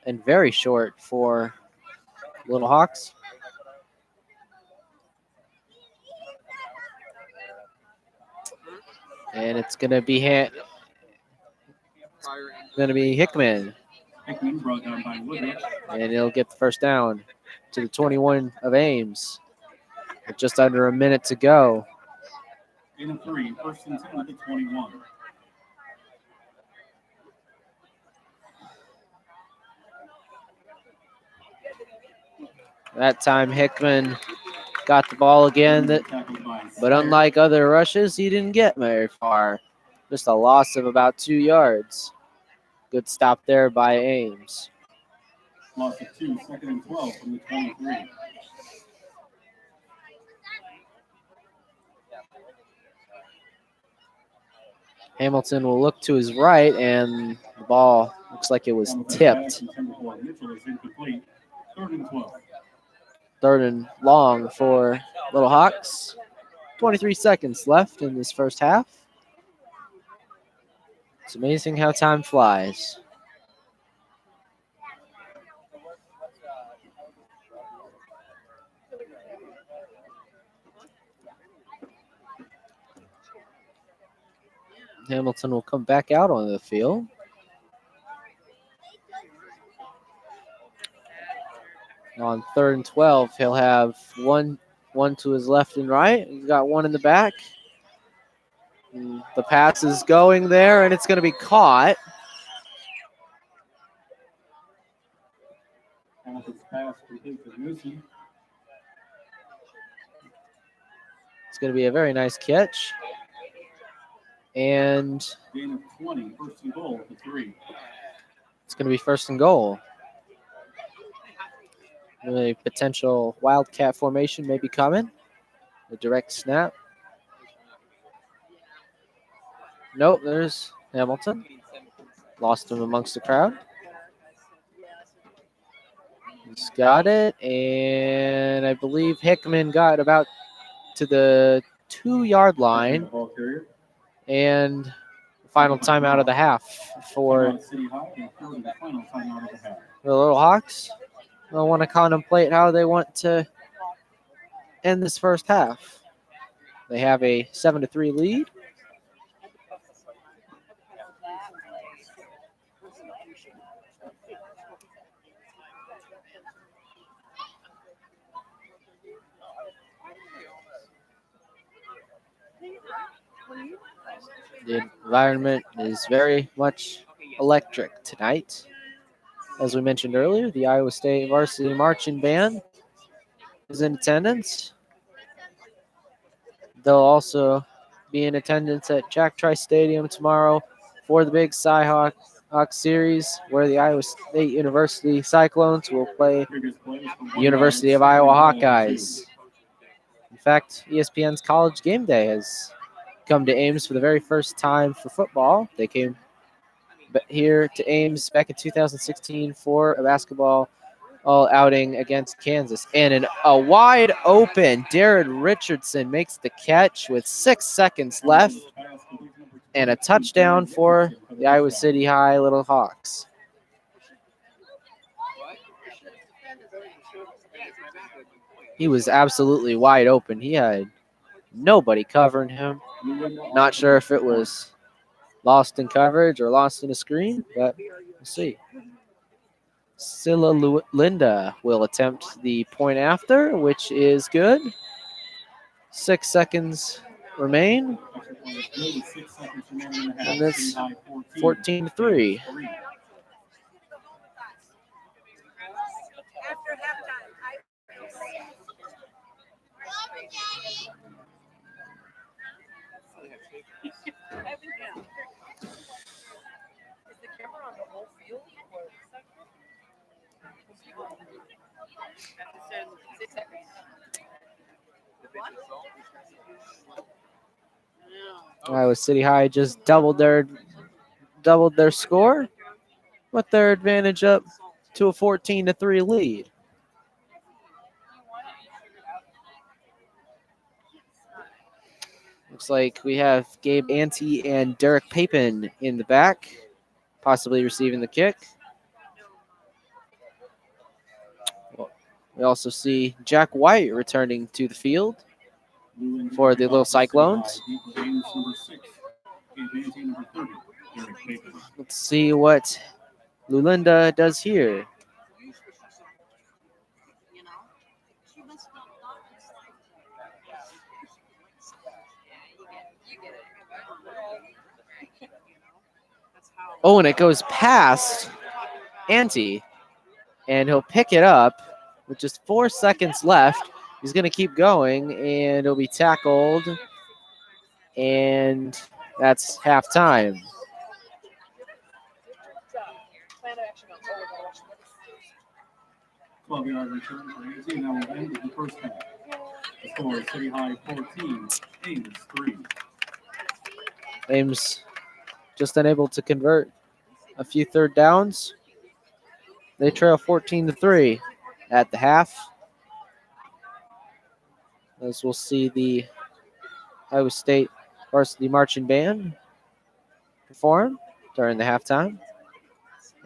and very short for Little Hawks. And it's going to be Hickman. Hickman brought down by Woodruff. And he'll get the first down to the 21 of Ames with just under a minute to go. 3, first and 10 at the 21. That time Hickman got the ball again, but unlike other rushes, he didn't get very far. Just a loss of about 2 yards. Good stop there by Ames. Loss of 2, second and 12 from the 23. Hamilton will look to his right, and the ball looks like it was tipped. Mitchell is incomplete. Third and 12. Third and long for Little Hawks. 23 seconds left in this first half. It's amazing how time flies. Hamilton will come back out on the field. On third and 12, he'll have one to his left and right. He's got one in the back. And the pass is going there, and it's going to be caught. Hamilton's pass complete to Newsom. It's going to be a very nice catch. And Gain of 20, first and goal to 3. it's going to be first and goal. A potential wildcat formation may be coming. A direct snap. Nope, there's Hamilton. Lost him amongst the crowd. He's got it, and I believe Hickman got about to the 2-yard line. Ball carrier. And final timeout of the half for City High and third and final timeout of the half. the Little Hawks. They'll want to contemplate how they want to end this first half. They have a 7-3 lead. The environment is very much electric tonight. As we mentioned earlier, the Iowa State Varsity Marching Band is in attendance. They'll also be in attendance at Jack Trice Stadium tomorrow for the big Cyhawk series, where the Iowa State University Cyclones will play the University of Iowa Hawkeyes. In fact, ESPN's College Game Day has come to Ames for the very first time for football. They came here to Ames back in 2016 for a basketball outing against Kansas. And a wide open Darren Richardson makes the catch with 6 seconds left, and a touchdown for the Iowa City High Little Hawks. He was absolutely wide open. He had nobody covering him. Not sure if it was lost in coverage or lost in a screen, but we'll see. Scylla Linda will attempt the point after, which is good. 6 seconds remain. And it's 14-3. Iowa City High just doubled their doubled their score with their advantage up to a 14-3 lead. Looks like we have Gabe Ante and Derek Papin in the back, possibly receiving the kick. We also see Jack White returning to the field for the Little Cyclones. Let's see what Lulinda does here. Oh, and it goes past Ante, and he'll pick it up with just 4 seconds left. He's going to keep going, and he'll be tackled, and that's halftime. 12-yard return for Ames, and that will end the first half. The score is City High 14, Ames 3. Ames just unable to convert a few third downs. They trail 14-3 at the half. As we'll see the Iowa State varsity marching band perform during the halftime,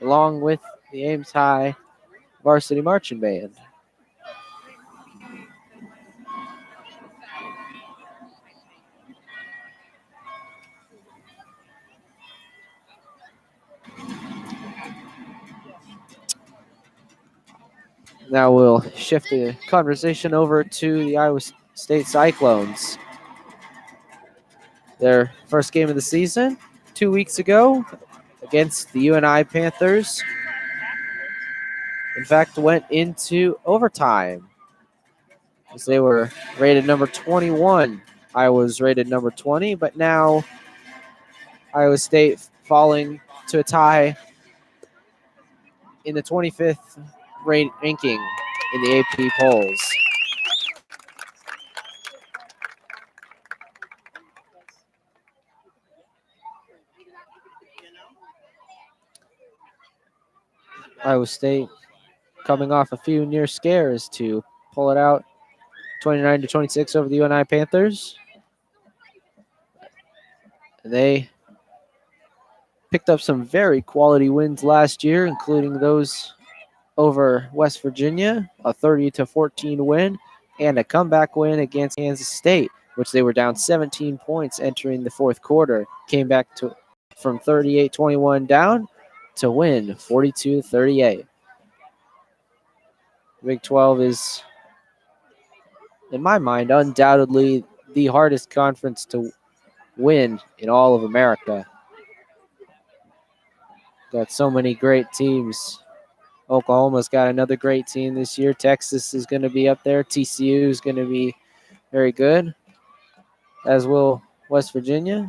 along with the Ames High varsity marching band. Now we'll shift the conversation over to the Iowa State Cyclones. Their first game of the season 2 weeks ago against the UNI Panthers. In fact, went into overtime as they were rated number 21. Iowa was rated number 20, but now Iowa State falling to a tie in the 25th ranking in the AP polls. Iowa State coming off a few near scares to pull it out 29-26 over the UNI Panthers. They picked up some very quality wins last year, including those over West Virginia, a 30-14 win, and a comeback win against Kansas State, which they were down 17 points entering the fourth quarter. Came back to from 38-21 down to win 42-38. Big 12 is, in my mind, undoubtedly the hardest conference to win in all of America. Got so many great teams. Oklahoma's got another great team this year. Texas is going to be up there. TCU is going to be very good, as will West Virginia.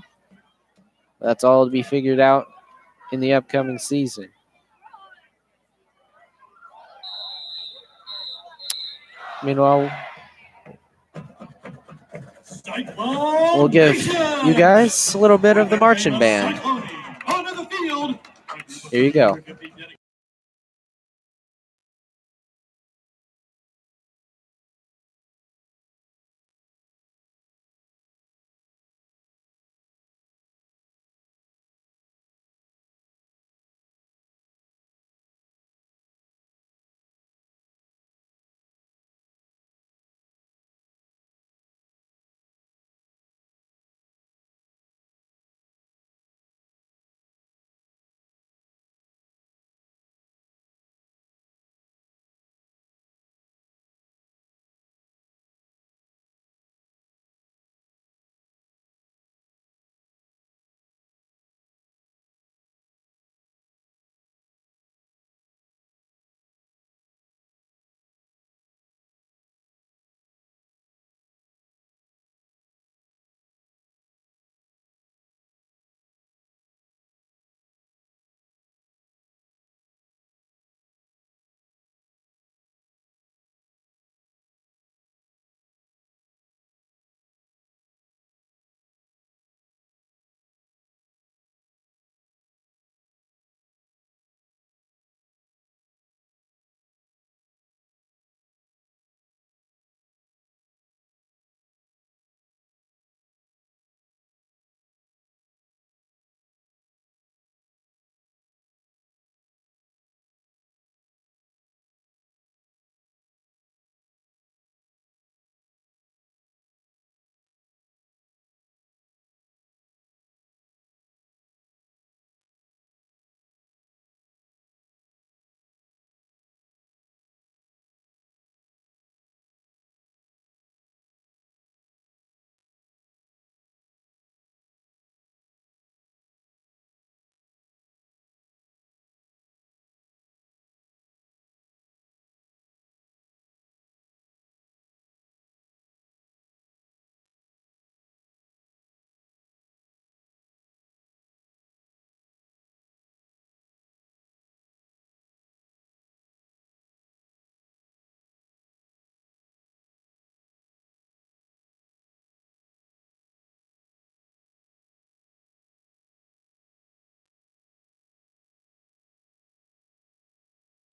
That's all to be figured out in the upcoming season. Meanwhile, we'll give you guys a little bit of the marching band. Here you go.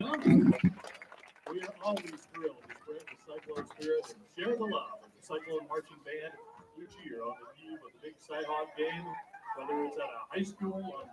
We are always thrilled to spread the Cyclone spirit and share the love of the Cyclone marching band each year on the eve of the big Cyhawk game, whether it's at a high school on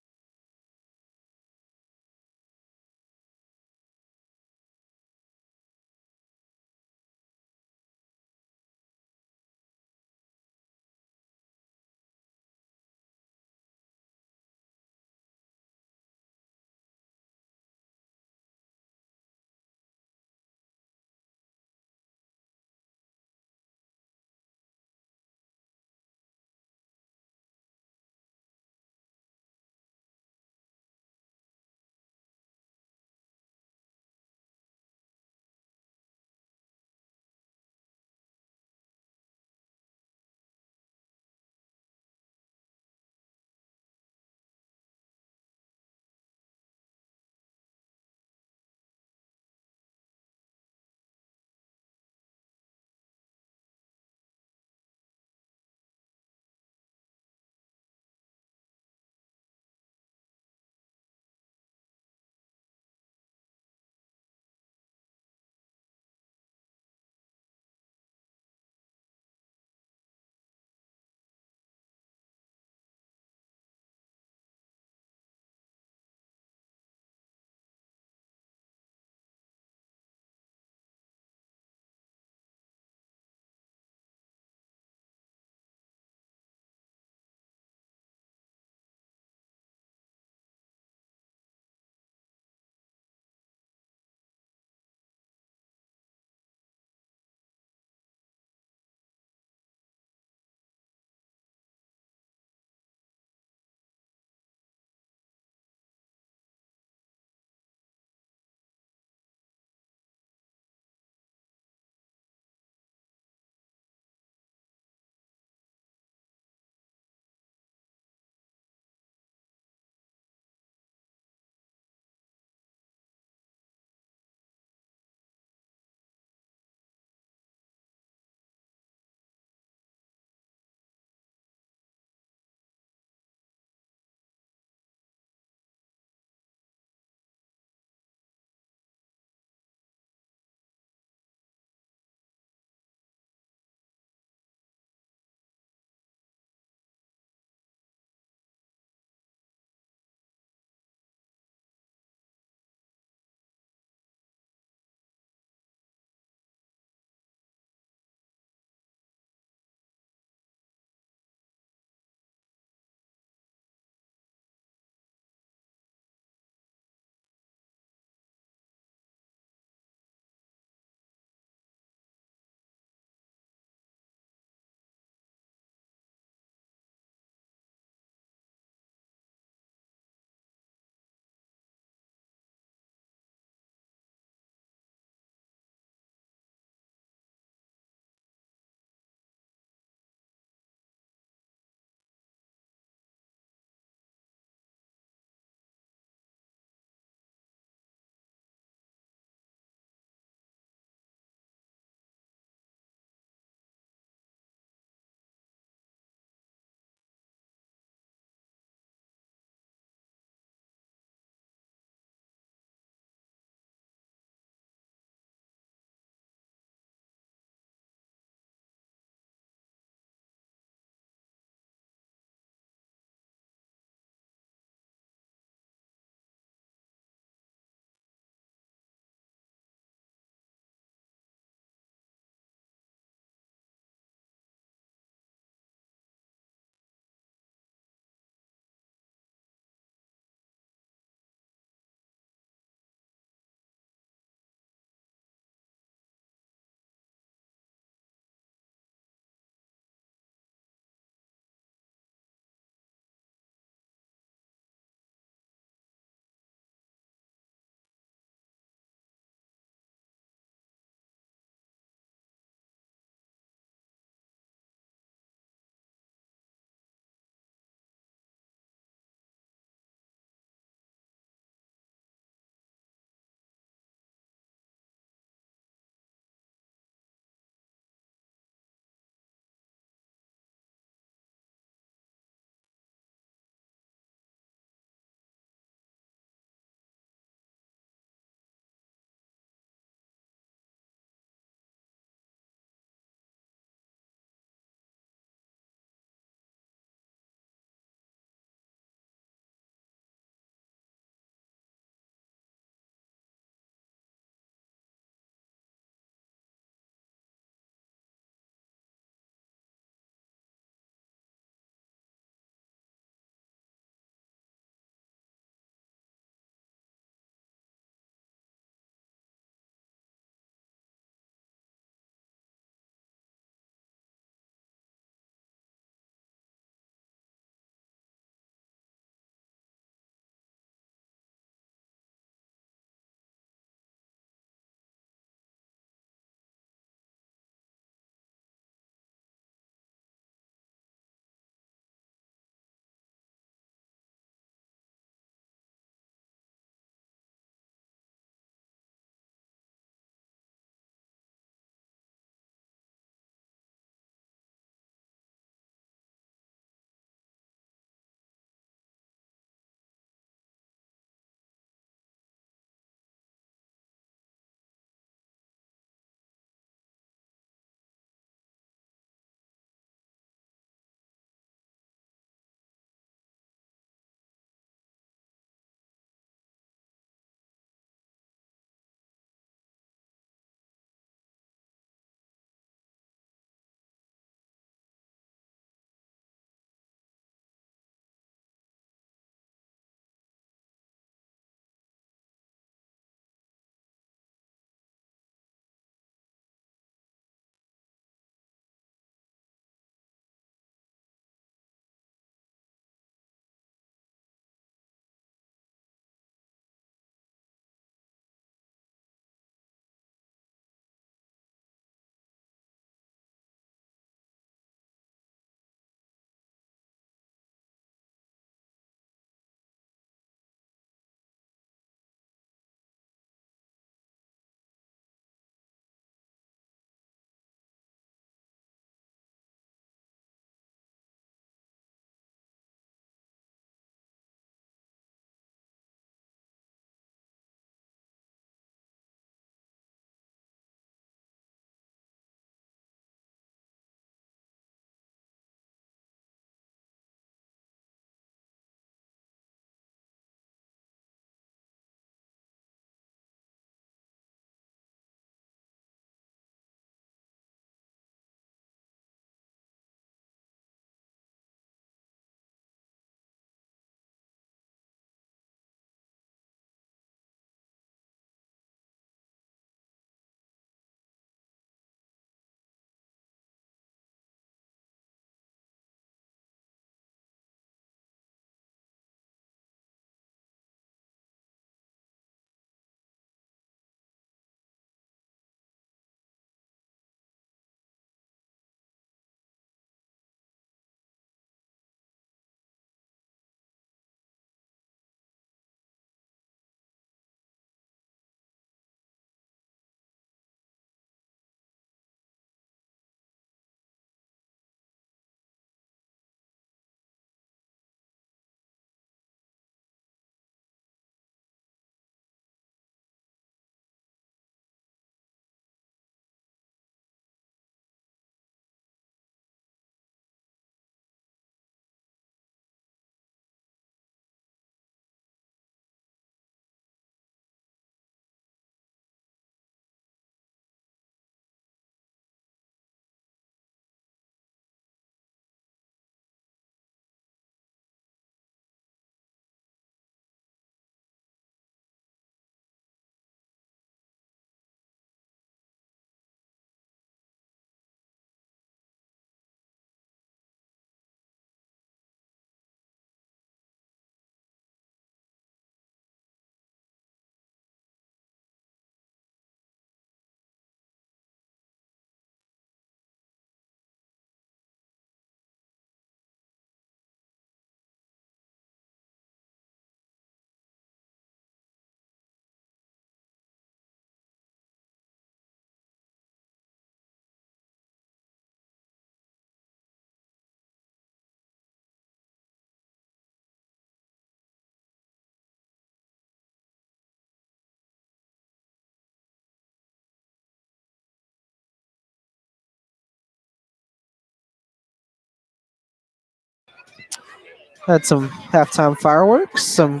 Had some halftime fireworks, some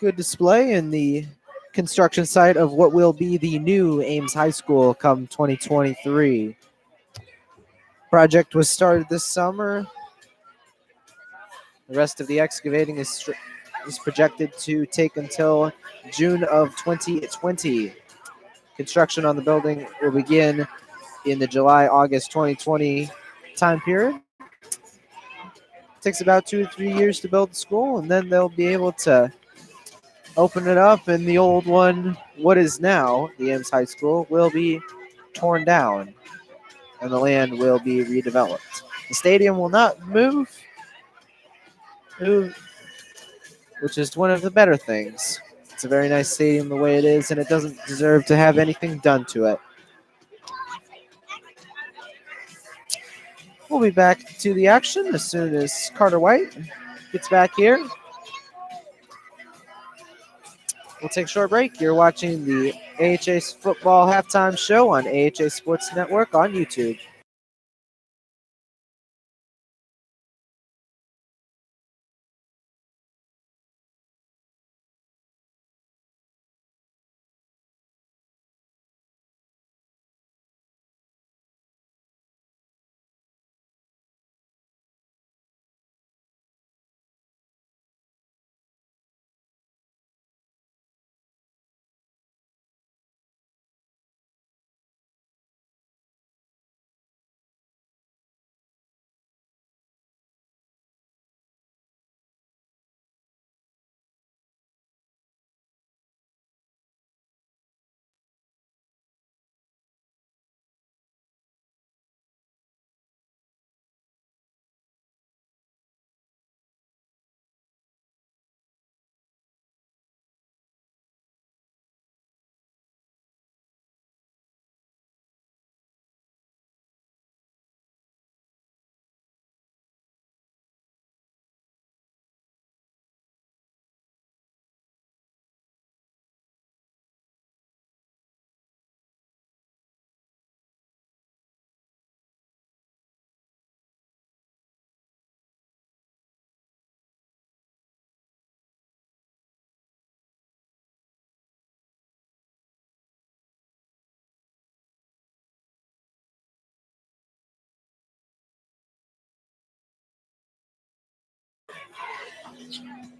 good display in the construction site of what will be the new Ames High School come 2023. Project was started this summer. The rest of the excavating is projected to take until June of 2020. Construction on the building will begin in the July-August 2020 time period. Takes about 2 to 3 years to build the school, and then they'll be able to open it up, and the old one, what is now the Ames High School, will be torn down, and the land will be redeveloped. The stadium will not move, which is one of the better things. It's a very nice stadium the way it is, and it doesn't deserve to have anything done to it. We'll be back to the action as soon as Carter White gets back here. We'll take a short break. You're watching the AHA Football Halftime Show on AHA Sports Network on YouTube.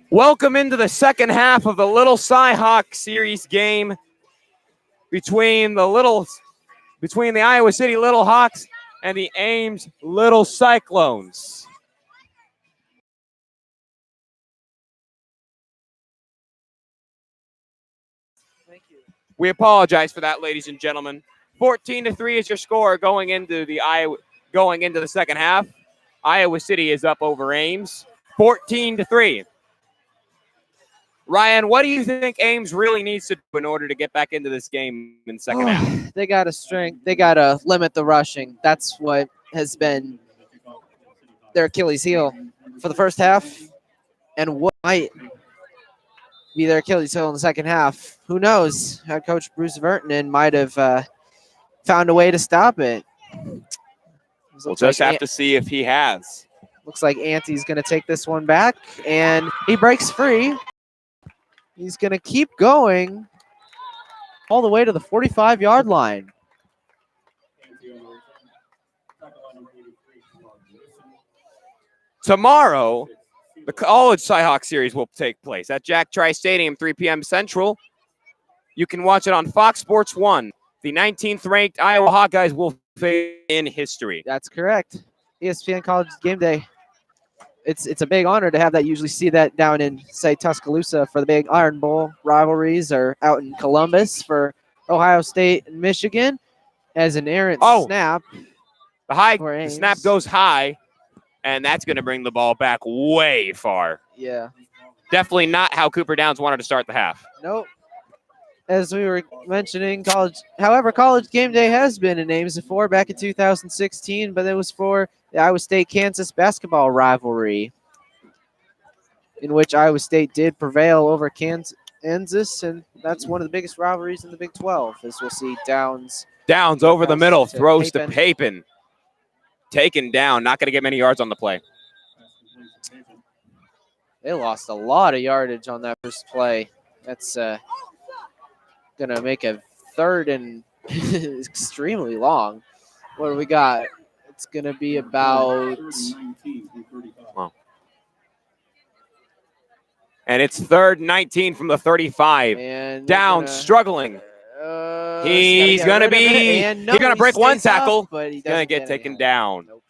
Welcome into the second half of the Little Cyhawk series game between the Iowa City Little Hawks and the Ames Little Cyclones. Thank you. We apologize for that, ladies and gentlemen. 14-3 is your score going into the second half. Iowa City is up over Ames, 14-3. Ryan, what do you think Ames really needs to do in order to get back into this game in the second half? They got to limit the rushing. That's what has been their Achilles heel for the first half, and what might be their Achilles heel in the second half. Who knows? Head coach Bruce Vertonen might have found a way to stop it. We'll just have to see if he has. Looks like Ante's going to take this one back, and he breaks free. He's going to keep going all the way to the 45-yard line. Tomorrow, the College Cyhawk Series will take place at Jack Trice Stadium, 3 p.m. Central. You can watch it on Fox Sports 1. The 19th ranked Iowa Hawkeyes will face in history. That's correct. ESPN College Game Day. It's a big honor to have that. Usually see that down in, say, Tuscaloosa for the big Iron Bowl rivalries, or out in Columbus for Ohio State and Michigan. As an errant snap. The snap goes high, and that's going to bring the ball back way far. Yeah. Definitely not how Cooper Downs wanted to start the half. Nope. As we were mentioning, College Game Day has been in Ames before, back in 2016, but it was for the Iowa State-Kansas basketball rivalry, in which Iowa State did prevail over Kansas, and that's one of the biggest rivalries in the Big 12, as we'll see Downs over the middle, throws to Papin. Taken down, not going to get many yards on the play. They lost a lot of yardage on that first play. That's going to make a third and extremely long. What do we got? It's going to be about... Wow. And it's 3rd and 19 from the 35. And Down, struggling. He's going to be, he's going to break one tackle. But He's going to get taken down. Nope.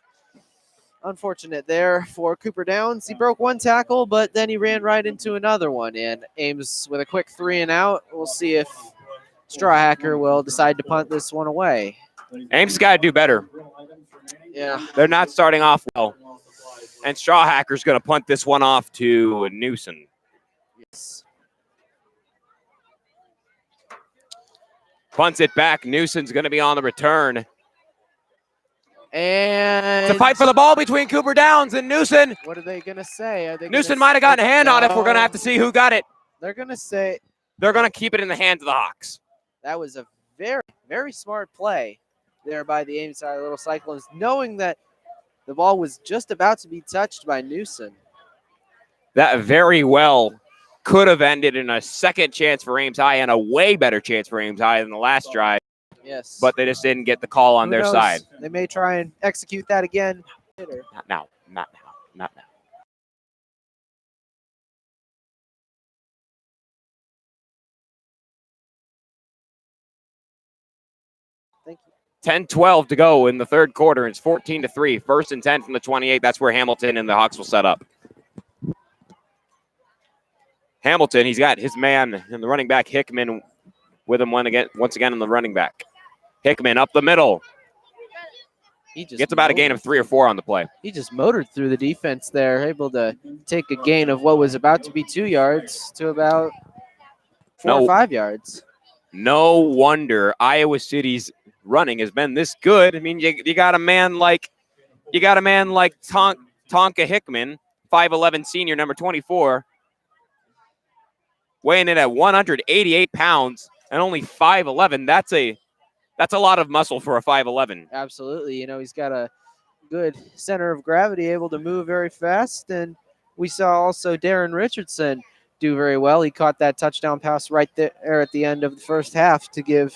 Unfortunate there for Cooper Downs. He broke one tackle, but then he ran right into another one. And Ames with a quick 3 and out. We'll see if Strawhacker will decide to punt this one away. Ames got to do better. Yeah. They're not starting off well. And Strawhacker's going to punt this one off to Newsom. Yes. Punts it back. Newsom's going to be on the return. And it's a fight for the ball between Cooper Downs and Newsom. What are they going to say? Newsom might have gotten a hand on it. We're going to have to see who got it. They're going to say they're going to keep it in the hands of the Hawks. That was a very, very smart play there by the Ames Little Cyclones, knowing that the ball was just about to be touched by Newsom. That very well could have ended in a second chance for Ames High and a way better chance for Ames High than the last drive. Yes. But they just didn't get the call on their side. They may try and execute that again. Not now. Not now. Not now. Thank you. 10-12 to go in the third quarter. It's 14-3. 1st and 10 from the 28. That's where Hamilton and the Hawks will set up. Hamilton, he's got his man in the running back, Hickman, with him once again in the running back. Hickman up the middle. He just gets about a gain of 3 or 4 on the play. He just motored through the defense there, able to take a gain of what was about to be 2 yards to about 4 or 5 yards. No wonder Iowa City's running has been this good. I mean, you got a man like Tonka Hickman, 5'11" senior, number 24, weighing in at 188 pounds and only 5'11". That's a lot of muscle for a 5'11". Absolutely. You know, he's got a good center of gravity, able to move very fast. And we saw also Darren Richardson do very well. He caught that touchdown pass right there at the end of the first half to give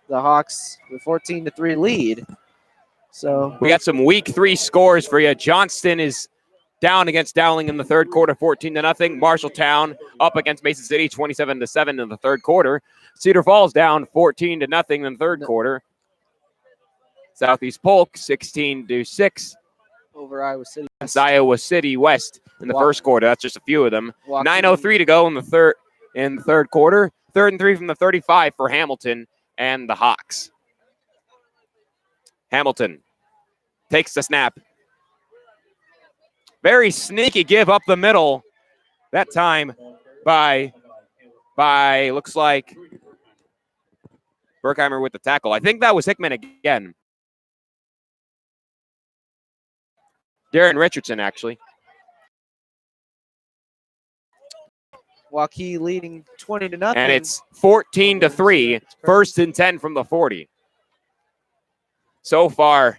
the Hawks the 14-3 lead. So we got some week 3 scores for you. Johnston is down against Dowling in the third quarter, 14-0. Marshalltown up against Mason City, 27-7 in the third quarter. Cedar Falls down 14-0 in the third quarter. Southeast Polk 16-6 over Iowa City. It's Iowa City West in the first quarter. That's just a few of them. 9:03 to go in the third quarter. 3rd and 3 from the 35 for Hamilton and the Hawks. Hamilton takes the snap. Very sneaky give up the middle that time by looks like Berkheimer with the tackle. I think that was Hickman again. Darren Richardson, actually. Waukee leading 20-0. And it's 14-3, 1st and 10 from the 40. So far,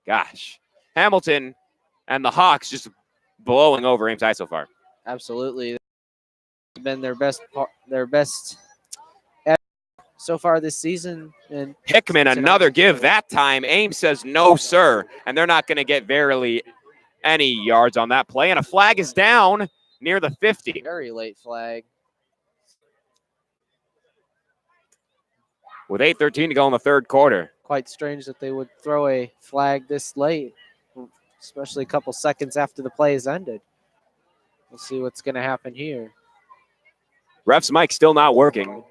gosh, Hamilton and the Hawks just blowing over Ames High so far. Absolutely. It's been their best so far this season. And Hickman, another give that time. Ames says no, sir. And they're not going to get barely any yards on that play. And a flag is down near the 50. Very late flag. With 8:13 to go in the third quarter. Quite strange that they would throw a flag this late, especially a couple seconds after the play has ended. We'll see what's going to happen here. Ref's mic still not working.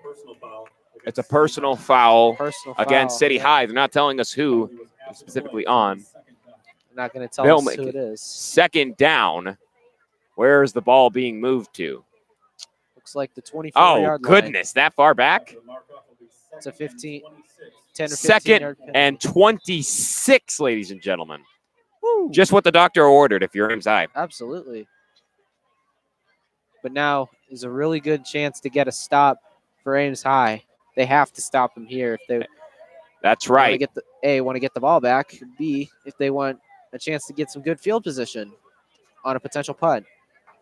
It's a personal foul against City High. They're not telling us who specifically on. They're not going to tell us who it is. 2nd down. Where is the ball being moved to? Looks like the 24-yard line. Oh, goodness. That far back? It's a 10 or 15 2nd yard penalty. and 26, ladies and gentlemen. Woo. Just what the doctor ordered if you're Ames High. Absolutely. But now is a really good chance to get a stop for Ames High. They have to stop him here if they. That's right. Want to get the ball back. B, if they want a chance to get some good field position. on a potential punt.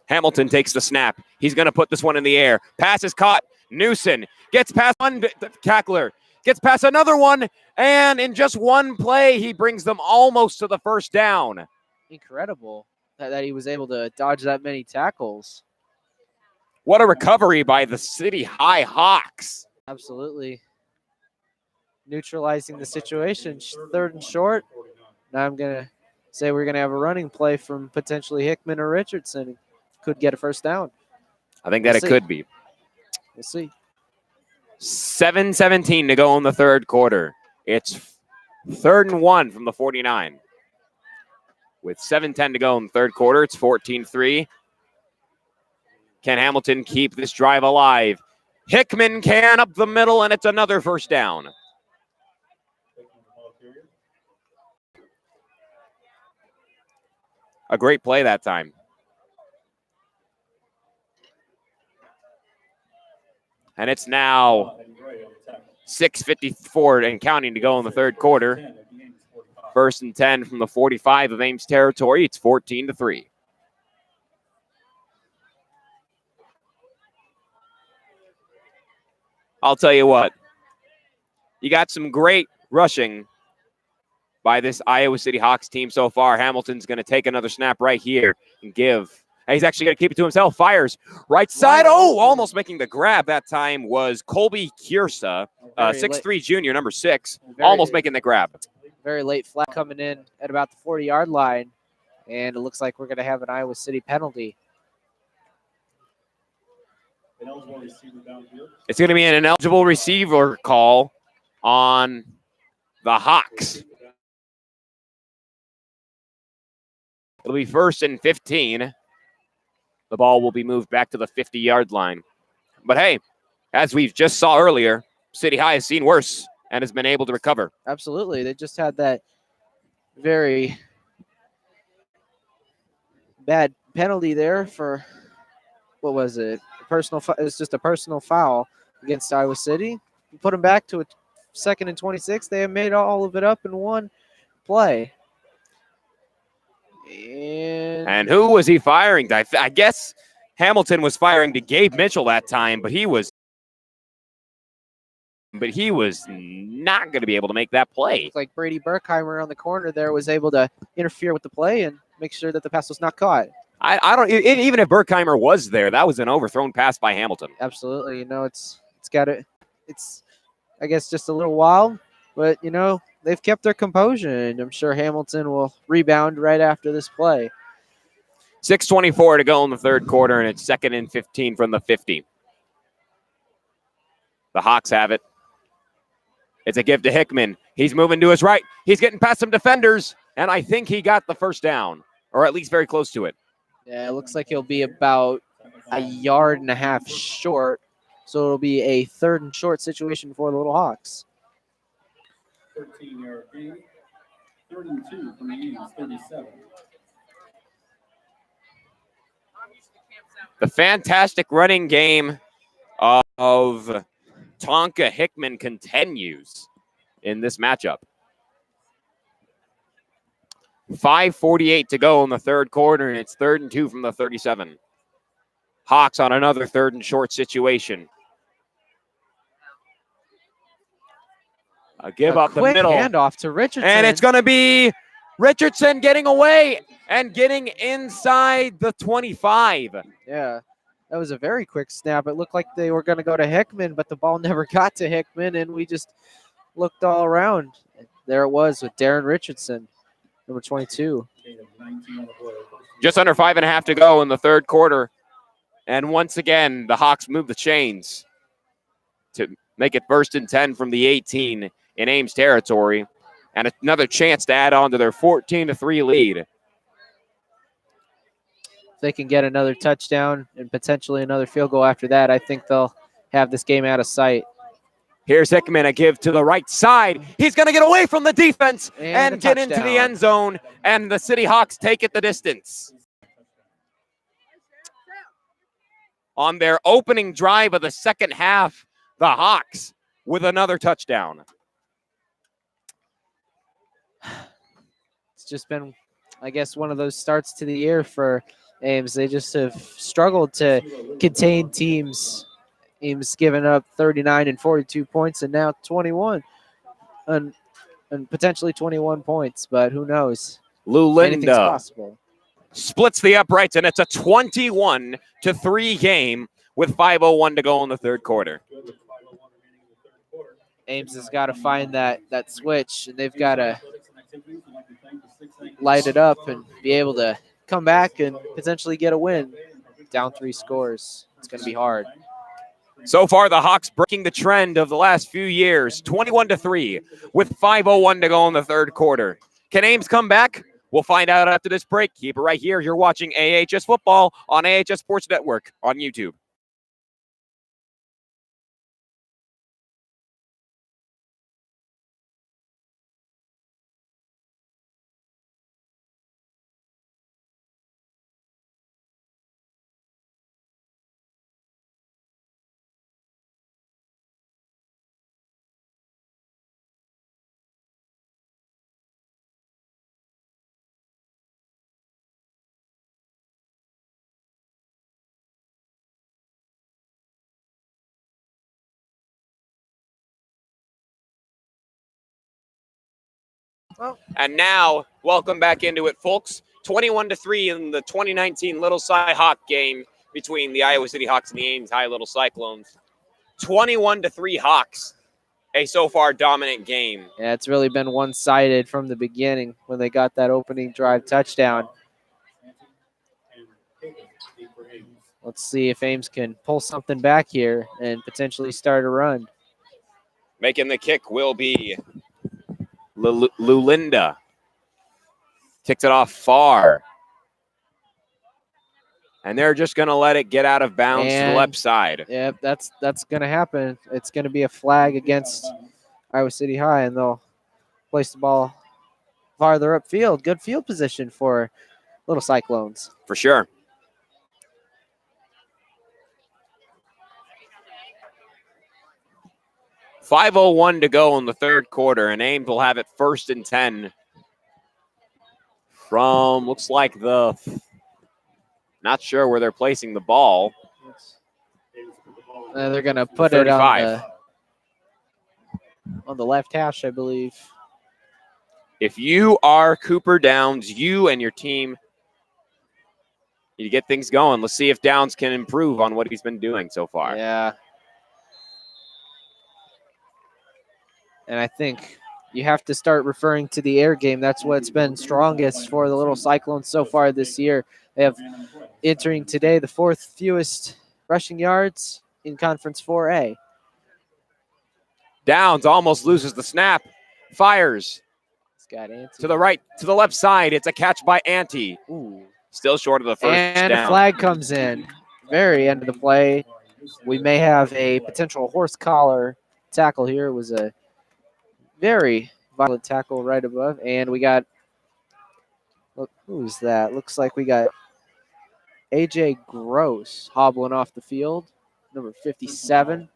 Hamilton takes the snap. He's going to put this one in the air. Pass is caught. Newson gets past one tackler, gets past another one, and in just one play, he brings them almost to the first down. Incredible that he was able to dodge that many tackles. What a recovery by the City High Hawks. Absolutely. Neutralizing the situation. 3rd and short. Now I'm going to say we're going to have a running play from potentially Hickman or Richardson. Could get a first down. I think that We'll it see. could be. We'll see. 7:17 to go in the third quarter. It's 3rd and 1 from the 49. With 7:10 to go in the third quarter, it's 14-3. Can Hamilton keep this drive alive? Hickman can up the middle, and it's another first down. A great play that time. And it's now 6:54 and counting to go in the third quarter. 1st and 10 from the 45 of Ames territory. It's 14-3. I'll tell you what. You got some great rushing by this Iowa City Hawks team so far. Hamilton's going to take another snap right here and give. And he's actually going to keep it to himself. Fires right side. Oh, almost making the grab that time was Colby Kiersa, 6'3 junior, number 6. Almost making the grab. Very late flag coming in at about the 40-yard line. And it looks like we're going to have an Iowa City penalty. It's going to be an ineligible receiver call on the Hawks. It'll be 1st and 15. The ball will be moved back to the 50-yard line. But hey, as we just saw earlier, City High has seen worse and has been able to recover. Absolutely. They just had that very bad penalty there for, what was it? It was just a personal foul against Iowa City. Put them back to a 2nd and 26. They have made all of it up in one play. And who was he firing? I guess Hamilton was firing to Gabe Mitchell that time, but he was not going to be able to make that play. Looked like Brady Burkheimer on the corner there was able to interfere with the play and make sure that the pass was not caught. I don't even if Burkheimer was there, that was an overthrown pass by Hamilton. Absolutely, it's I guess just a little wild, but they've kept their composure, and I'm sure Hamilton will rebound right after this play. 6:24 to go in the third quarter, and it's 2nd and 15 from the 50. The Hawks have it. It's a give to Hickman. He's moving to his right. He's getting past some defenders, and I think he got the first down, or at least very close to it. Yeah, it looks like he'll be about a yard and a half short, so it'll be a 3rd and short situation for the Little Hawks. 13-yard gain. 3rd and 2 from the Ames, 37. The fantastic running game of Tonka Hickman continues in this matchup. 5:48 to go in the third quarter, and it's 3rd and 2 from the 37. Hawks on another 3rd and short situation. A give up the middle. Handoff to Richardson. And it's going to be Richardson getting away and getting inside the 25. Yeah, that was a very quick snap. It looked like they were going to go to Hickman, but the ball never got to Hickman, and we just looked all around. There it was with Darren Richardson, number 22. Just under 5.5 to go in the third quarter. And once again, the Hawks move the chains to make it 1st and 10 from the 18 in Ames territory. And another chance to add on to their 14-3 lead. If they can get another touchdown and potentially another field goal after that, I think they'll have this game out of sight. Here's Hickman, a give to the right side. He's going to get away from the defense and get into the end zone, and the City Hawks take it the distance. On their opening drive of the second half, the Hawks with another touchdown. It's just been I guess, one of those starts to the year for Ames. They just have struggled to contain teams. Ames giving up 39 and 42 points, and now 21 and potentially 21 points, but who knows? Anything's Lulinda possible. splits the uprights, and it's a 21-3 game with 5:01 to go in the third quarter. Ames has got to find that switch, and they've got to light it up and be able to come back and potentially get a win. Down 3 scores. It's going to be hard. So far, the Hawks breaking the trend of the last few years, 21-3 with 5:01 to go in the third quarter. Can Ames come back? We'll find out after this break. Keep it right here. You're watching AHS Football on AHS Sports Network on YouTube. And now, welcome back into it, folks. 21-3 in the 2019 Little Cy Hawk game between the Iowa City Hawks and the Ames High Little Cyclones. 21-3 Hawks, a so far dominant game. Yeah, it's really been one-sided from the beginning when they got that opening drive touchdown. Let's see if Ames can pull something back here and potentially start a run. Making the kick will be Lulinda. Kicks it off far. And they're just going to let it get out of bounds to the left side. Yep, that's going to happen. It's going to be a flag against Iowa City High, and they'll place the ball farther upfield. Good field position for Little Cyclones. For sure. .501 to go in the third quarter, and Ames will have it 1st and 10 from, looks like not sure where they're placing the ball. They're going to put it on the left hash, I believe. If you are Cooper Downs, you and your team need to get things going. Let's see if Downs can improve on what he's been doing so far. Yeah. And I think you have to start referring to the air game. That's what's been strongest for the Little Cyclones so far this year. They have, entering today, the 4th fewest rushing yards in Conference 4A. Downs almost loses the snap. Fires. Got Ante. To the right, to the left side. It's a catch by Ante. Ooh. Still short of the first and down. A flag comes in. Very end of the play. We may have a potential horse collar tackle here. It was a very violent tackle right above. And we got, look, who's that? Looks like we got AJ Gross hobbling off the field, number 57.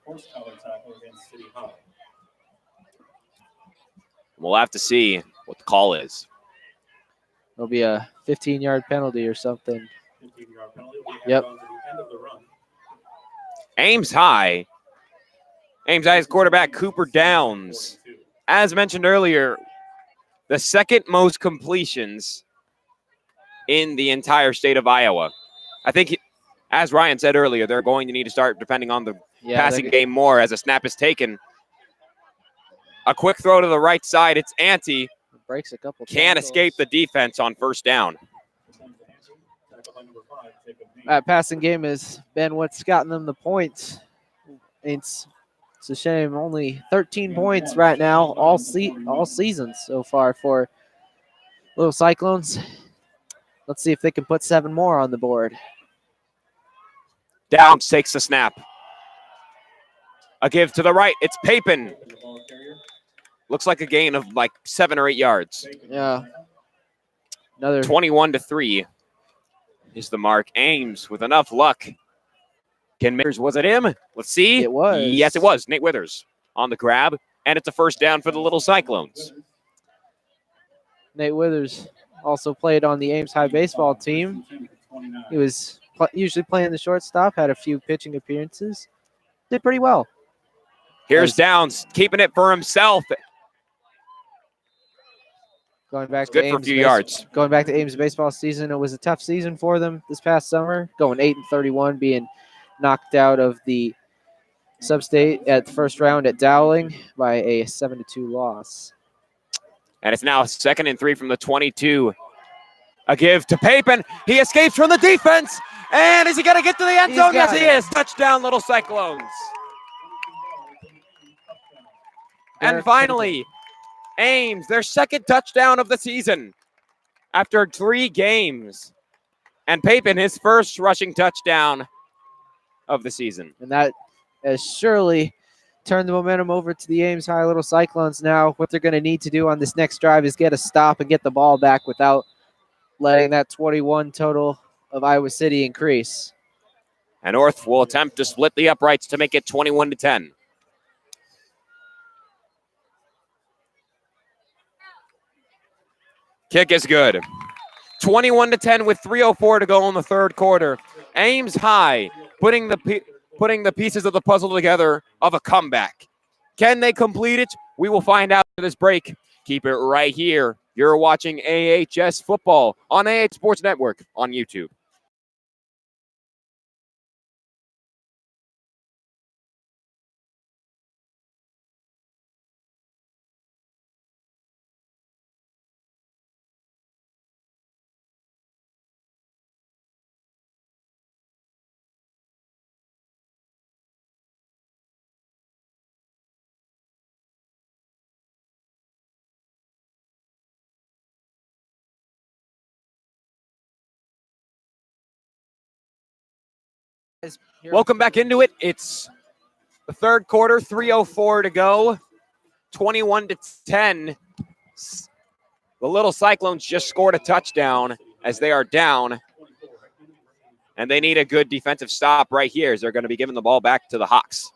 We'll have to see what the call is. There'll be a 15-yard penalty or something. Yep. Ames High's quarterback, Cooper Downs. As mentioned earlier, the 2nd most completions in the entire state of Iowa. I think, as Ryan said earlier, they're going to need to start depending on the passing game more as a snap is taken. A quick throw to the right side. It's Ante. Breaks a couple. Can't escape the defense on 1st down. That passing game has been what's gotten them the points. It's a shame. Only 13 points right now, all seasons so far for Little Cyclones. Let's see if they can put 7 more on the board. Downs takes the snap. A give to the right. It's Papin. Looks like a gain of like 7 or 8 yards. Yeah. Another 21-3 is the mark. Ames with enough luck. Was it him? Let's see. It was. Yes, it was. Nate Withers on the grab, and it's a 1st down for the Little Cyclones. Nate Withers also played on the Ames High baseball team. He was usually playing the shortstop, had a few pitching appearances, did pretty well. Here's Downs, keeping it for himself. Going back It's good for a few yards. Going back to Ames baseball season, it was a tough season for them this past summer, going 8-31, being knocked out of the sub-state at the first round at Dowling by a 7-2 loss. And it's now 2nd and 3 from the 22. A give to Papin. He escapes from the defense. And is he going to get to the end zone? Yes, he is. Touchdown, Little Cyclones. And finally, Ames, their 2nd touchdown of the season after 3 games. And Papin, his 1st rushing touchdown of the season. And that has surely turned the momentum over to the Ames High Little Cyclones now. What they're going to need to do on this next drive is get a stop and get the ball back without letting that 21 total of Iowa City increase. And Orth will attempt to split the uprights to make it 21-10. Kick is good. 21-10 with 3:04 to go in the 3rd quarter. Ames High putting the pieces of the puzzle together of a comeback. Can they complete it? We will find out after this break. Keep it right here. You're watching AHS football on AH Sports Network on YouTube. Welcome back into it. It's the 3rd quarter, 3:04 to go, 21-10. The Little Cyclones just scored a touchdown as they are down. And they need a good defensive stop right here as they're going to be giving the ball back to the Hawks.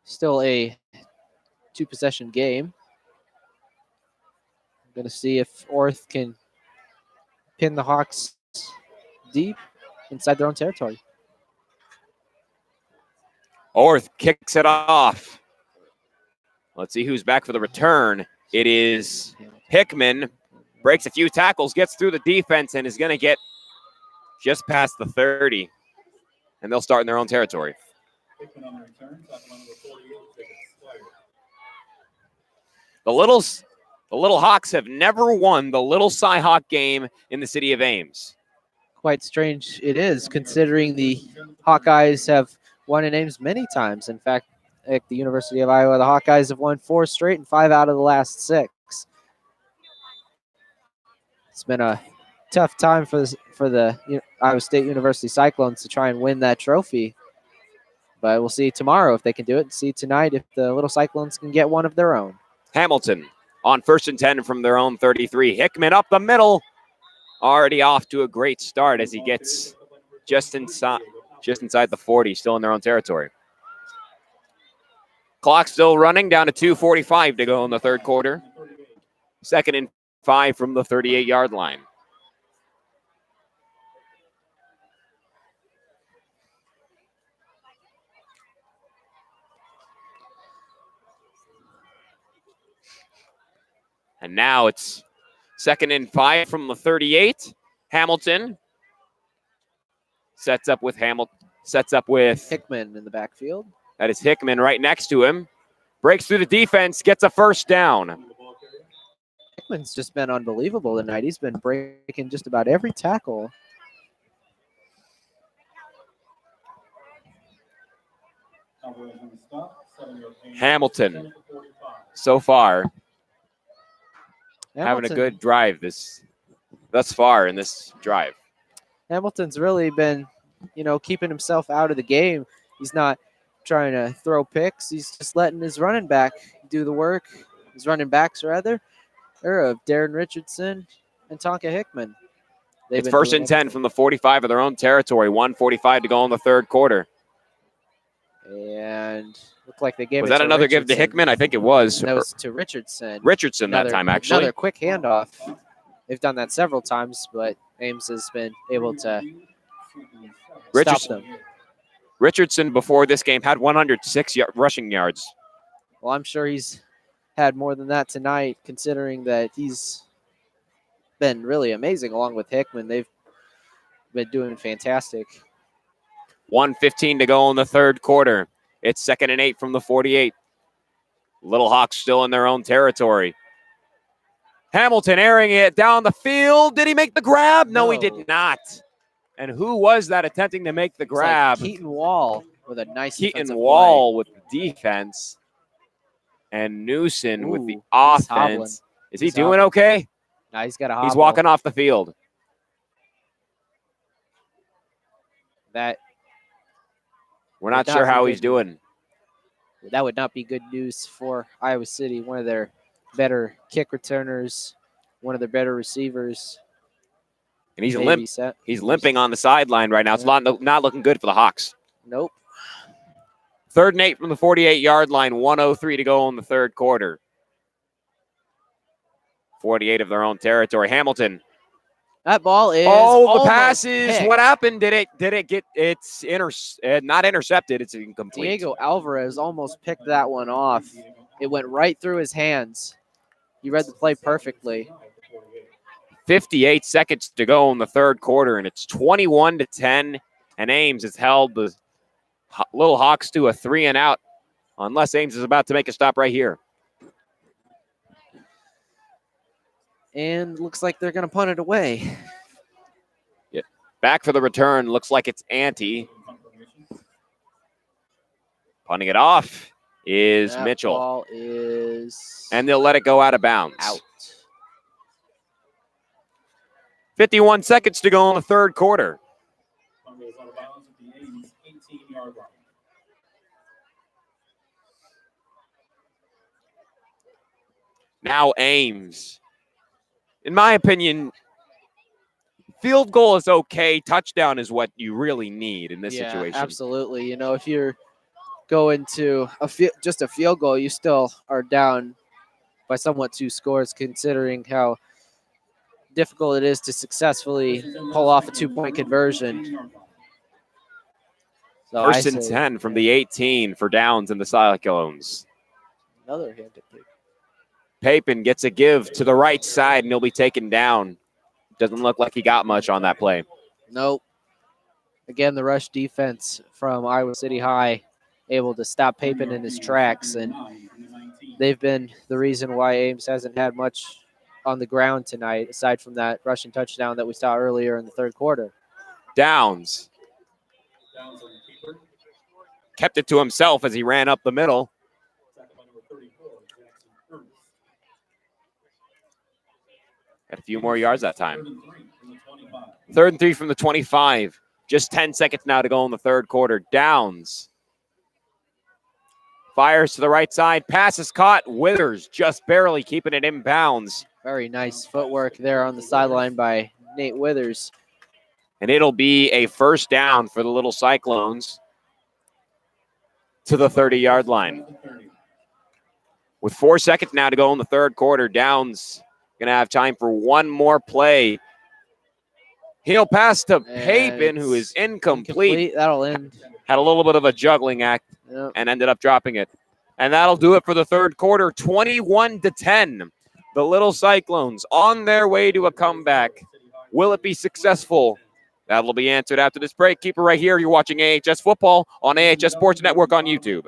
Still a 2-possession game. I'm going to see if Orth can pin the Hawks deep inside their own territory. Orth kicks it off. Let's see who's back for the return. It is Hickman. Breaks a few tackles, gets through the defense, and is going to get just past the 30. And they'll start in their own territory. The Little Hawks have never won the Little Cy-Hawk game in the city of Ames. Quite strange it is, considering the Hawkeyes have won in Ames many times. In fact, at the University of Iowa, the Hawkeyes have won 4 straight and 5 out of the last 6. It's been a tough time for the Iowa State University Cyclones to try and win that trophy. But we'll see tomorrow if they can do it, and see tonight if the Little Cyclones can get one of their own. Hamilton on 1st and 10 from their own 33. Hickman up the middle. Already off to a great start as he gets just inside the 40, still in their own territory. Clock still running, down to 2:45 to go in the 3rd quarter. 2nd and 5 from the 38-yard line. And now it's 2nd and 5 from the 38. Hamilton sets up with Hickman in the backfield. That is Hickman right next to him. Breaks through the defense, gets a 1st down. Hickman's just been unbelievable tonight. He's been breaking just about every tackle. Hamilton, so far, having a good drive thus far in this drive. Hamilton's really been, keeping himself out of the game. He's not trying to throw picks. He's just letting his running back do the work. His running backs, rather, of Darren Richardson and Tonka Hickman. It's 1st and 10 from the 45 of their own territory. 1:45 to go in the 3rd quarter. And looked like they gave Was it that to another give to Richardson. Hickman? I think it was. That was to Richardson. Richardson that time, actually. Another quick handoff. They've done that several times, but Ames has been able to stop them. Richardson, before this game, had 106 rushing yards. Well, I'm sure he's had more than that tonight, considering that he's been really amazing along with Hickman. They've been doing fantastic. 1:15 to go in the third quarter. It's 2nd and 8 from the 48. Little Hawks still in their own territory. Hamilton airing it down the field. Did he make the grab? No, he did not. And who was that attempting to make the grab? Like Keaton Wall with a nice Keaton Wall with the defense. And Newson with the offense. Is he doing okay? No, he's got a hobble. He's walking off the field. We're not sure how he's doing. That would not be good news for Iowa City, one of their better kick returners, one of their better receivers. And he's limping on the sideline right now. It's not looking good for the Hawks. Nope. 3rd and 8 from the 48-yard line. 1:03 to go in the third quarter. 48 of their own territory. Hamilton. That ball is the passes. picked. What happened? Did it get it's not intercepted, it's incomplete. Diego Alvarez almost picked that one off. It went right through his hands. He read the play perfectly. 58 seconds to go in the third quarter, and it's 21-10. And Ames has held the Little Hawks to a 3-and-out, unless Ames is about to make a stop right here. And looks like they're going to punt it away. Yeah. Back for the return. Looks like it's Ante. Punting it off is That Mitchell. Ball is and they'll let it go out of bounds. out. 51 seconds to go in the third quarter. Goes out of bounds at the Ames 18-yard line. Now Ames. In my opinion, field goal is okay. Touchdown is what you really need in this situation. Absolutely. You know, if you're going to just a field goal, you still are down by somewhat 2 scores, considering how difficult it is to successfully pull off a 2-point conversion. So First and 10 from the 18 for downs in the Cyclones. Another hand to pick. Papin gets a give to the right side, and he'll be taken down. Doesn't look like he got much on that play. Nope. Again, the rush defense from Iowa City High able to stop Papin in his tracks, and they've been the reason why Ames hasn't had much on the ground tonight, aside from that rushing touchdown that we saw earlier in the third quarter. Downs. Kept it to himself as he ran up the middle. Got a few more yards that time. 3rd and 3 from the 25. Just 10 seconds now to go in the third quarter. Downs. Fires to the right side. Pass is caught. Withers just barely keeping it in bounds. Very nice footwork there on the sideline by Nate Withers. And it'll be a first down for the Little Cyclones to the 30-yard line. With 4 seconds now to go in the third quarter, Downs going to have time for one more play. He'll pass to Papin, who is incomplete. That'll end. Had a little bit of a juggling act and ended up dropping it. And that'll do it for the third quarter, 21-10. The Little Cyclones on their way to a comeback. Will it be successful? That'll be answered after this break. Keep it right here. You're watching AHS Football on AHS Sports Network on YouTube.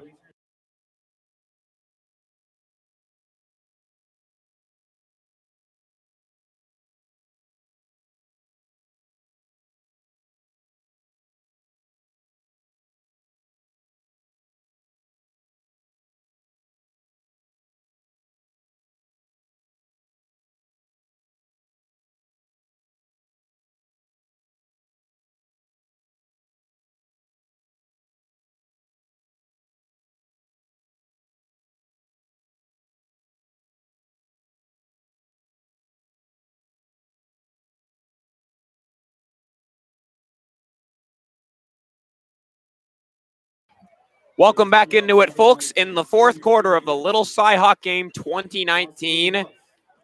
Welcome back into it, folks. In the fourth quarter of the Little Cyhawk game 2019.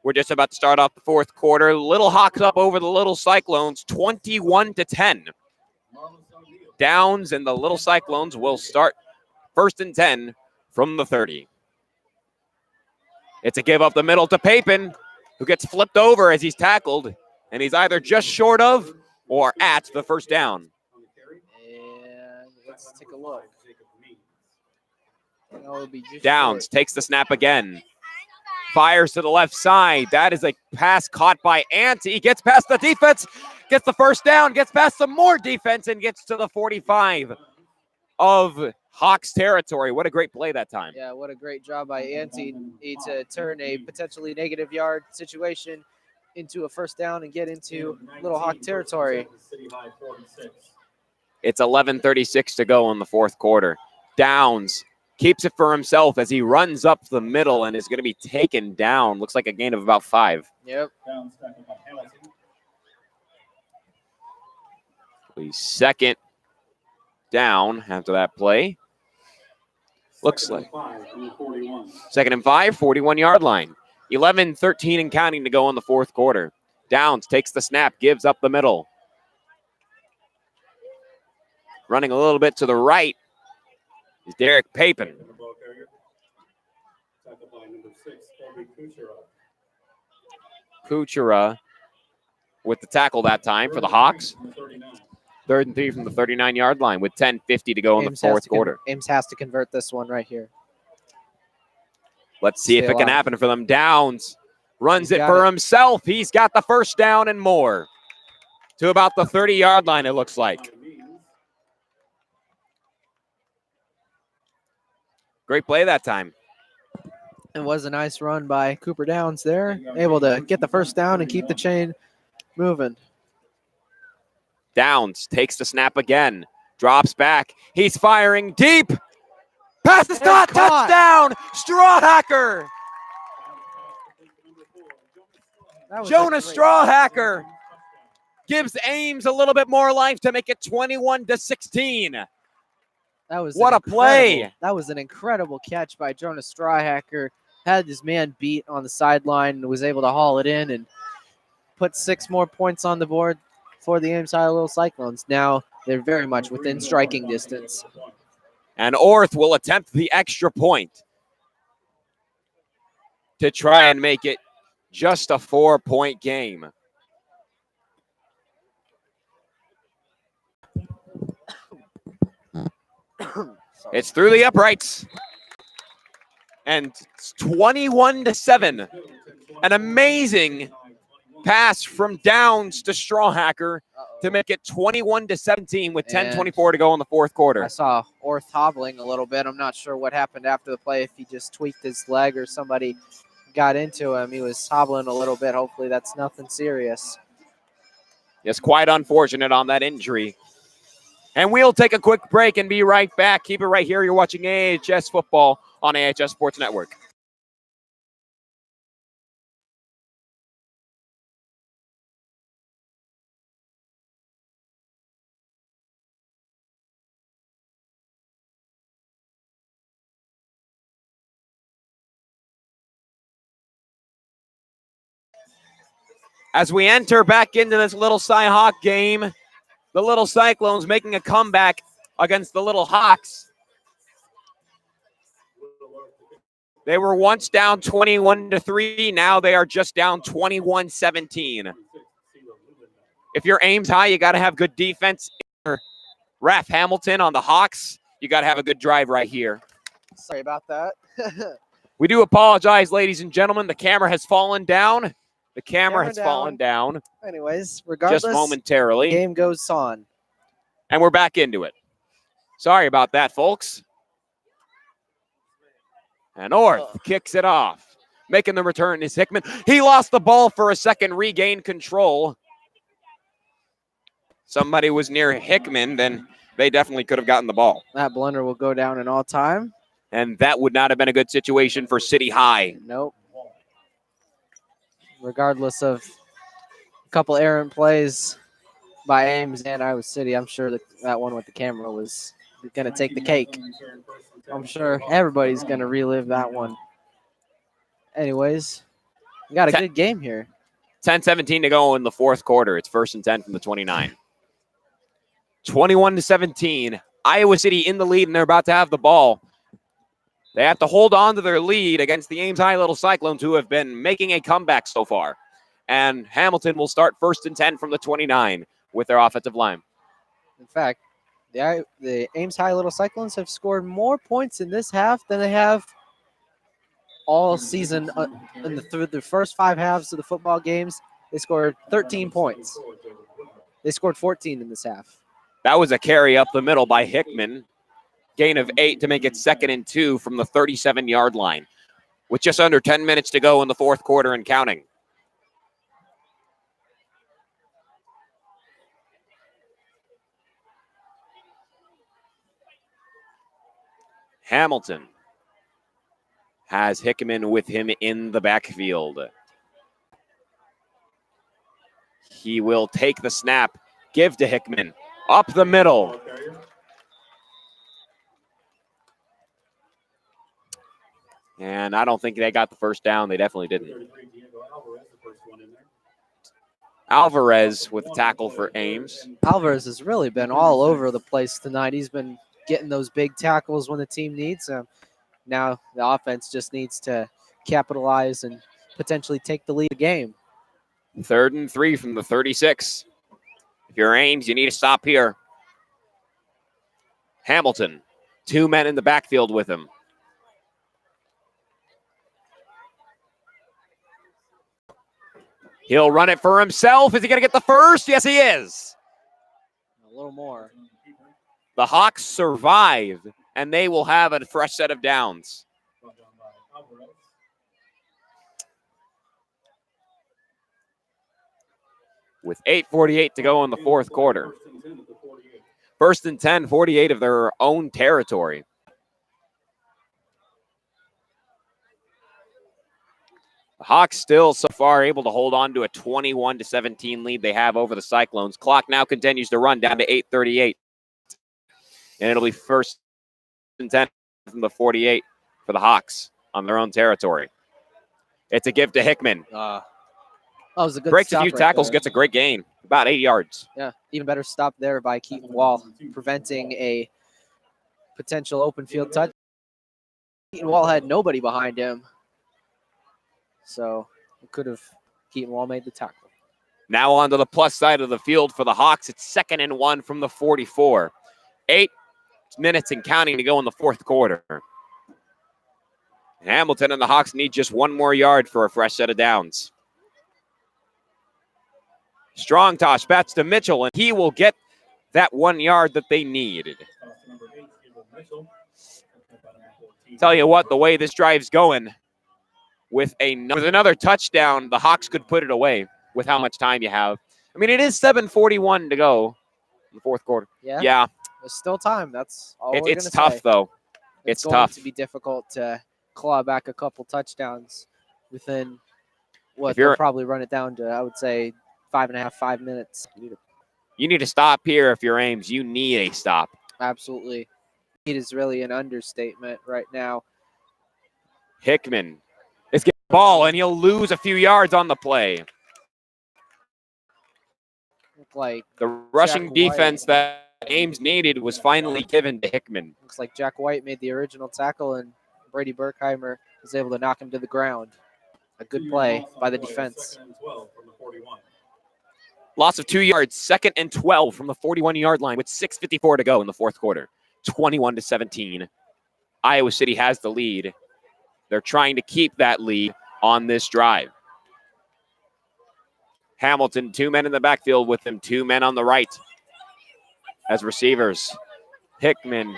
We're just about to start off the fourth quarter. Little Hawks up over the Little Cyclones, 21-10. Downs and the Little Cyclones will start 1st and 10 from the 30. It's a give up the middle to Papin, who gets flipped over as he's tackled, and he's either just short of or at the first down. And let's take a look. Downs takes the snap again. Fires to the left side. That is a pass caught by Ante. Gets past the defense, gets the first down, gets past some more defense, and gets to the 45 of Hawks territory. What a great play that time. Yeah, what a great job by Ante to turn a potentially negative yard situation into a first down and get into Little Hawk territory. It's 11:36 to go in the fourth quarter. Downs keeps it for himself as he runs up the middle and is going to be taken down. Looks like a gain of about 5. Yep. He's second down after that play. Looks like 2nd and 5, 41-yard line. 11-13 and counting to go in the fourth quarter. Downs takes the snap, gives up the middle. Running a little bit to the right is Derek Papin. Kuchera with the tackle that time for the Hawks. 3rd and 3 from the 39-yard line with 10:50 to go in the fourth quarter. Ames has to convert this one right here. Let's see if it can happen for them. Downs runs it for himself. He's got the first down and more. To about the 30-yard line, it looks like. Great play that time. It was a nice run by Cooper Downs there. Able to get the first down and keep the chain moving. Downs takes the snap again. Drops back. He's firing deep. Pass is caught. Touchdown. Strawhacker. Jonas Strawhacker gives Ames a little bit more life to make it 21-16. What a play. That was an incredible catch by Jonas Strawhacker. Had his man beat on the sideline and was able to haul it in and put 6 more points on the board for the Ames High Little Cyclones. Now they're very much within striking distance. And Orth will attempt the extra point to try and make it just a 4-point game. It's through the uprights. And it's 21-7. An amazing pass from Downs to Strawhacker to make it 21-17 with 10:24 to go in the fourth quarter. I saw Orth hobbling a little bit. I'm not sure what happened after the play, if he just tweaked his leg or somebody got into him. He was hobbling a little bit. Hopefully that's nothing serious. It's quite unfortunate on that injury. And we'll take a quick break and be right back. Keep it right here. You're watching AHS football on AHS Sports Network. As we enter back into this Little Cyhawk game, the Little Cyclones making a comeback against the Little Hawks. They were once down 21-3. Now they are just down 21-17. If you're Ames High, you got to have good defense. Raph Hamilton on the Hawks, you got to have a good drive right here. Sorry about that. We do apologize, ladies and gentlemen. The camera has fallen down. The camera has fallen down. Anyways, regardless, just momentarily. The game goes on. And we're back into it. Sorry about that, folks. And Orth kicks it off. Making the return is Hickman. He lost the ball for a second, regained control. Somebody was near Hickman, then they definitely could have gotten the ball. That blunder will go down in all time. And that would not have been a good situation for City High. Nope. Regardless of a couple errant plays by Ames and Iowa City, I'm sure that one with the camera was going to take the cake. I'm sure everybody's going to relive that one. Anyways, we got a good game here. 10-17 to go in the fourth quarter. It's 1st and 10 from the 29. 21-17. Iowa City in the lead, and they're about to have the ball. They have to hold on to their lead against the Ames High Little Cyclones, who have been making a comeback so far. And Hamilton will start 1st and 10 from the 29 with their offensive line. In fact, the Ames High Little Cyclones have scored more points in this half than they have all season. Through the first 5 halves of the football games, they scored 13 points. They scored 14 in this half. That was a carry up the middle by Hickman. Gain of 8 to make it 2nd and 2 from the 37-yard line. With just under 10 minutes to go in the fourth quarter and counting. Hamilton has Hickman with him in the backfield. He will take the snap, give to Hickman, up the middle. And I don't think they got the first down. They definitely didn't. Alvarez with the tackle for Ames. Alvarez has really been all over the place tonight. He's been getting those big tackles when the team needs them. Now the offense just needs to capitalize and potentially take the lead of the game. 3rd and 3 from the 36. If you're Ames, you need to stop here. Hamilton, 2 men in the backfield with him. He'll run it for himself. Is he going to get the first? Yes, he is. A little more. The Hawks survive, and they will have a fresh set of downs. With 8:48 to go in the fourth quarter. 1st and 10, 48 of their own territory. The Hawks still so far able to hold on to a 21-17 lead they have over the Cyclones. Clock now continues to run down to 8:38. And it'll be 1st and 10 from the 48 for the Hawks on their own territory. It's a give to Hickman. That was a good Breaks a stop few right tackles, there. gets a great gain. About 8 yards. Yeah, even better stop there by Keaton Wall, preventing a potential open field touch. Keaton Wall had nobody behind him. So it could have Keaton Wall made the tackle. Now on to the plus side of the field for the Hawks. It's 2nd and 1 from the 44. 8 minutes and counting to go in the fourth quarter. Hamilton and the Hawks need just 1 more yard for a fresh set of downs. Strong toss, bats to Mitchell, and he will get that 1 yard that they needed. Tell you what, the way this drive's going, with another touchdown, the Hawks could put it away with how much time you have. I mean, it is 7:41 to go in the fourth quarter. Yeah. There's still time. That's all we're It's gonna tough, say. though. It's tough. going to be difficult to claw back a couple touchdowns within what they'll probably run it down to, I would say, 5.5, 5 minutes. You need to stop here if you're Ames. You need a stop. Absolutely. It is really an understatement right now. Hickman is getting the ball, and he'll lose a few yards on the play. Look like The rushing Jack defense White. that Ames needed was finally given to Hickman. Looks like Jack White made the original tackle, and Brady Berkheimer was able to knock him to the ground. A good play by the defense. Loss of 2 yards, 2nd and 12 from the 41-yard line with 6:54 to go in the fourth quarter. 21-17. Iowa City has the lead. They're trying to keep that lead on this drive. Hamilton, 2 men in the backfield with him, 2 men on the right as receivers. Hickman.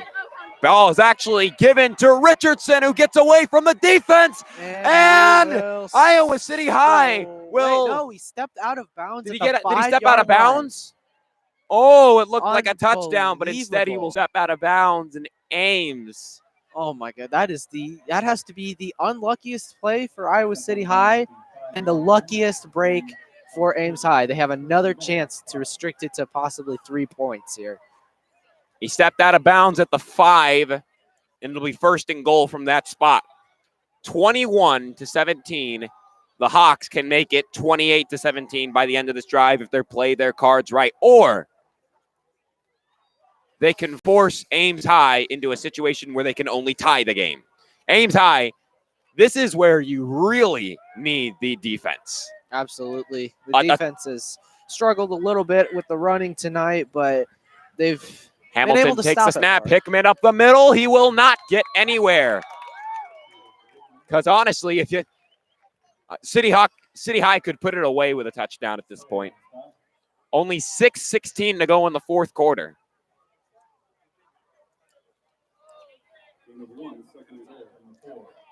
Ball is actually given to Richardson, who gets away from the defense. And Iowa City High will. Wait, no, he stepped out of bounds. Did he step out of bounds? Oh, it looked like a touchdown, but instead he will step out of bounds. And Ames. Oh my God, that has to be the unluckiest play for Iowa City High and the luckiest break for Ames High. They have another chance to restrict it to possibly 3 points here. He stepped out of bounds at the 5, and it'll be first and goal from that spot. 21-17. The Hawks can make it 28-17 by the end of this drive if they play their cards right. Or they can force Ames High into a situation where they can only tie the game. Ames High, this is where you really need the defense. Absolutely. The defense has struggled a little bit with the running tonight, but they've Hamilton been able to takes stop the snap. it more. Hickman up the middle. He will not get anywhere. Because honestly, if you City High could put it away with a touchdown at this point. Only 6:16 to go in the fourth quarter.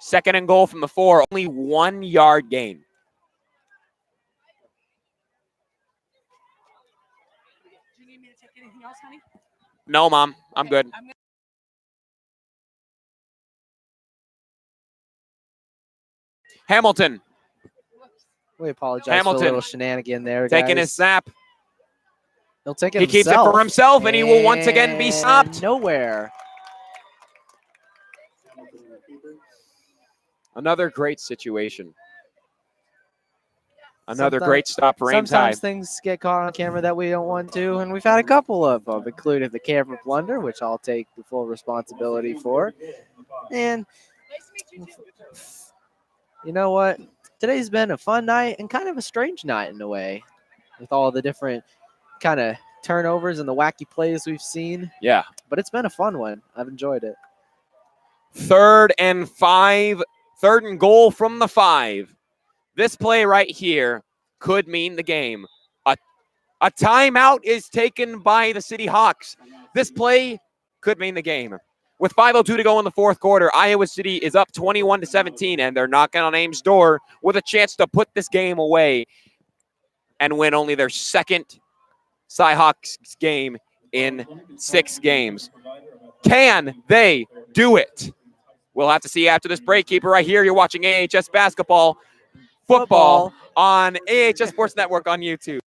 Second and goal from the 4. Only 1 yard gain. Do you need me to take anything else, honey? No, Mom. I'm good. Hamilton We apologize for Hamilton a little shenanigan there, taking guys. his snap. He'll take it He keeps it for himself, and he will once again be stopped. Nowhere. Another great situation. Another Sometimes- great stop for Ames High. Sometimes things get caught on camera that we don't want to, and we've had a couple of them, including the camera blunder, which I'll take the full responsibility for. And Nice to meet you too. you know what? Today's been a fun night and kind of a strange night in a way, with all the different kind of turnovers and the wacky plays we've seen. Yeah. But it's been a fun one. I've enjoyed it. 3rd and 5. 3rd and goal from the 5. This play right here could mean the game. A timeout is taken by the City Hawks. This play could mean the game. With 5:02 to go in the fourth quarter, Iowa City is up 21-17, and they're knocking on Ames' door with a chance to put this game away and win only their second Cyhawks game in 6 games. Can they do it? We'll have to see after this break. Keep it right here. You're watching AHS Basketball Football on AHS Sports Network on YouTube.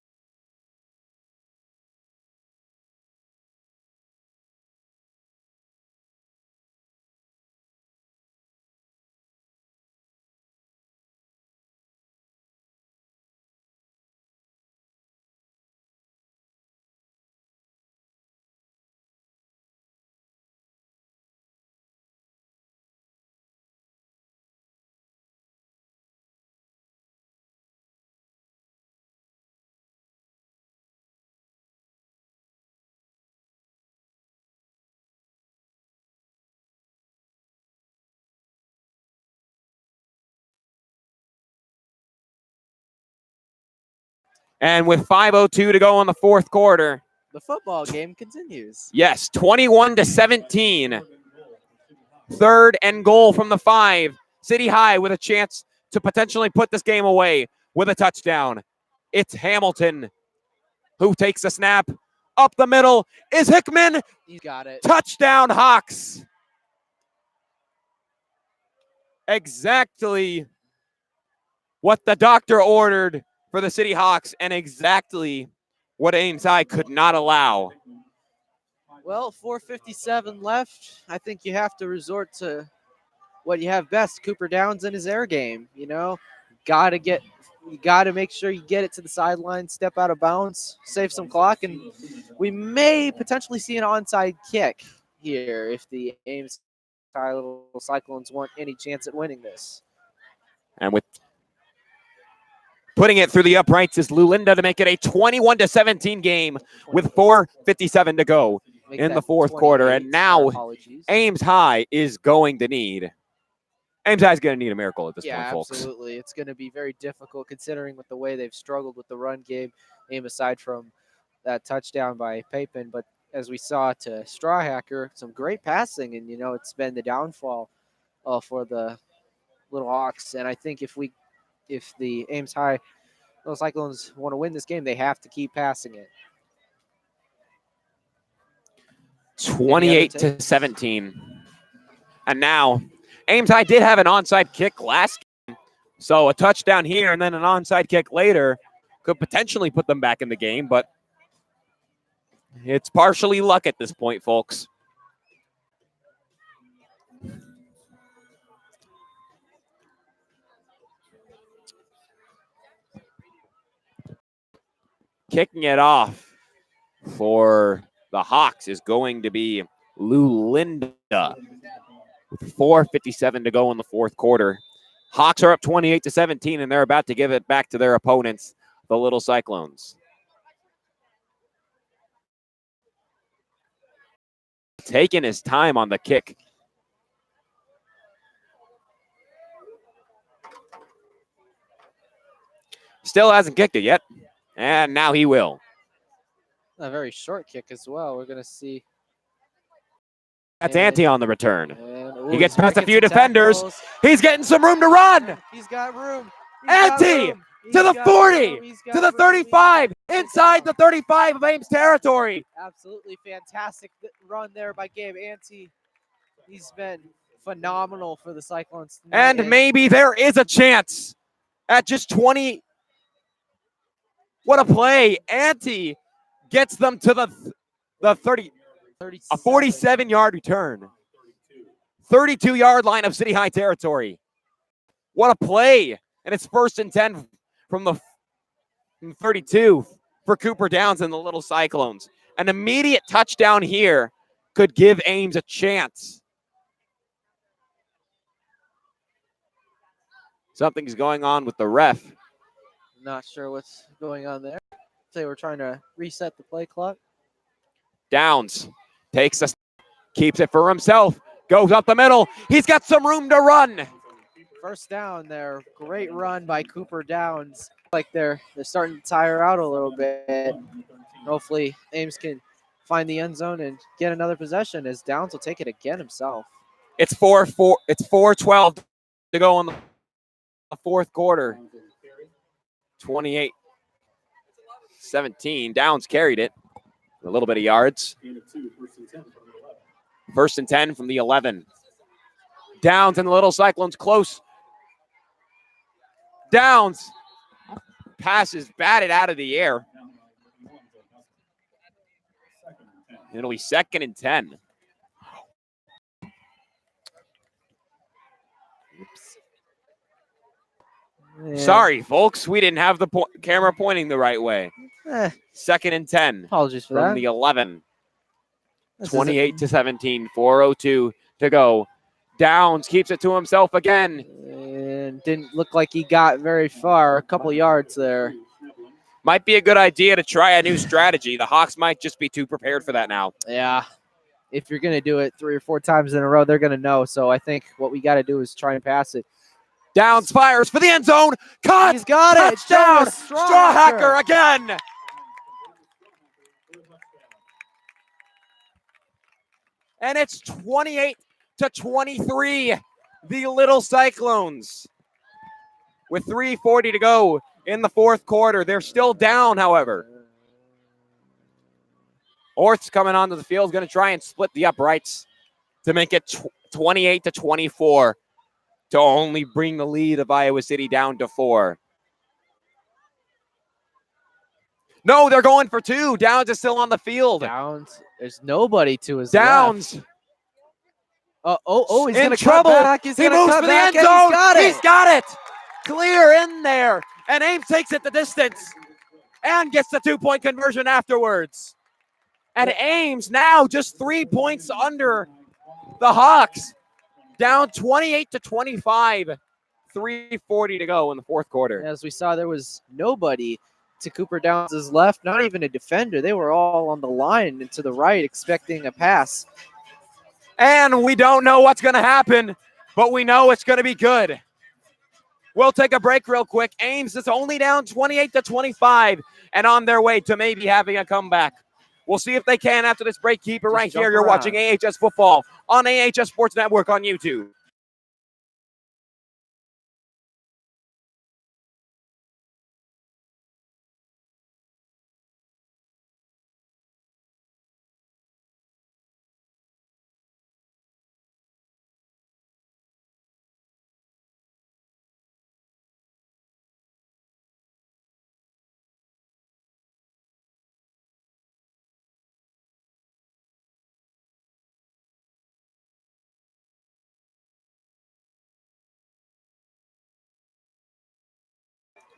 And with 5:02 to go in the fourth quarter, The football game continues. yes, 21-17. 3rd and goal from the 5. City High with a chance to potentially put this game away with a touchdown. It's Hamilton who takes the snap. Up the middle is Hickman. He's got it. Touchdown, Hawks. Exactly what the doctor ordered for the City Hawks and exactly what Ames High could not allow. Well, 4:57 left. I think you have to resort to what you have best, Cooper Downs in his air game. You know, you got to make sure you get it to the sideline, step out of bounds, save some clock, and we may potentially see an onside kick here if the Ames High Little Cyclones want any chance at winning this. And with putting it through the uprights is Lulinda to make it a 21-17 game with 4:57 to go Make in that the fourth quarter. 28. And now Apologies. Ames High is going to need. Ames High is going to need a miracle at this point, folks. Absolutely. It's going to be very difficult considering with the way they've struggled with the run game, aside from that touchdown by Papin. But as we saw to Strawhacker, some great passing, and, it's been the downfall for the Little Hawks. And I think if the Ames High Little Cyclones want to win this game, they have to keep passing it. 28-17. And now Ames High did have an onside kick last game. So a touchdown here and then an onside kick later could potentially put them back in the game. But It's partially luck at this point, folks. Kicking it off for the Hawks is going to be Lou Linda. With 4:57 to go in the fourth quarter. Hawks are up 28-17, and they're about to give it back to their opponents, the Little Cyclones. Taking his time on the kick. Still hasn't kicked it yet, and now he will. A very short kick as well. We're going to see. That's Ante on the return. And, He gets he's gonna past a get few some defenders. tackles. He's getting some room to run. He's got room. He's got Ante room. He's to the got 40, room. He's got to the room. 35, He's inside down. the 35 of Ames territory. Absolutely fantastic run there by Gabe Ante. He's been phenomenal for the Cyclones tonight. And maybe there is a chance at just 20. What a play. Ante gets them to the 30, a 47-yard return. 32-yard line of City High territory. What a play. And it's 1st and 10 from the 32 for Cooper Downs and the Little Cyclones. An immediate touchdown here could give Ames a chance. Something's going on with the ref. Not sure what's going on there. They were trying to reset the play clock. Downs takes us, keeps it for himself, goes up the middle. He's got some room to run. First down there. Great run by Cooper Downs. Like they're starting to tire out a little bit. Hopefully Ames can find the end zone and get another possession as Downs will take it again himself. It's 4:12 to go in the fourth quarter. 28-17. Downs carried it. A little bit of yards. 1st and 10 from the 11. Downs and the Little Cyclones close. Downs. Pass is batted out of the air. It'll be 2nd and 10. Yeah. Sorry, folks. We didn't have the camera pointing the right way. 2nd and 10 Apologies for from that. the 11. This is 28-17. 4:02 to go. Downs keeps it to himself again. And didn't look like he got very far. A couple yards there. Might be a good idea to try a new strategy. The Hawks might just be too prepared for that now. Yeah. If you're going to do it 3 or 4 times in a row, they're going to know. So I think what we got to do is try and pass it. Downs fires for the end zone. Caught. He's got it. Touchdown. Jonas Strawhacker again. And it's 28-23. The Little Cyclones. With 3:40 to go in the fourth quarter. They're still down, however. Orth's coming onto the field, going to try and split the uprights to make it 28-24 to only bring the lead of Iowa City down to 4. No, they're going for 2. Downs is still on the field. Downs. There's nobody to his Downs. left. He's in going to trouble. cut back. He's He going to moves cut for the back end and zone. He's got it. Clear in there. And Ames takes it the distance and gets the 2-point conversion afterwards. And Ames now just 3 points under the Hawks. Down 28-25. 3:40 to go in the fourth quarter. As we saw, there was nobody to Cooper Downs' left, not even a defender. They were all on the line and to the right expecting a pass. And we don't know what's going to happen, but we know it's going to be good. We'll take a break real quick. Ames is only down 28-25 and on their way to maybe having a comeback. We'll see if they can after this break. Keep it right here. You're watching AHS Football on AHS Sports Network on YouTube.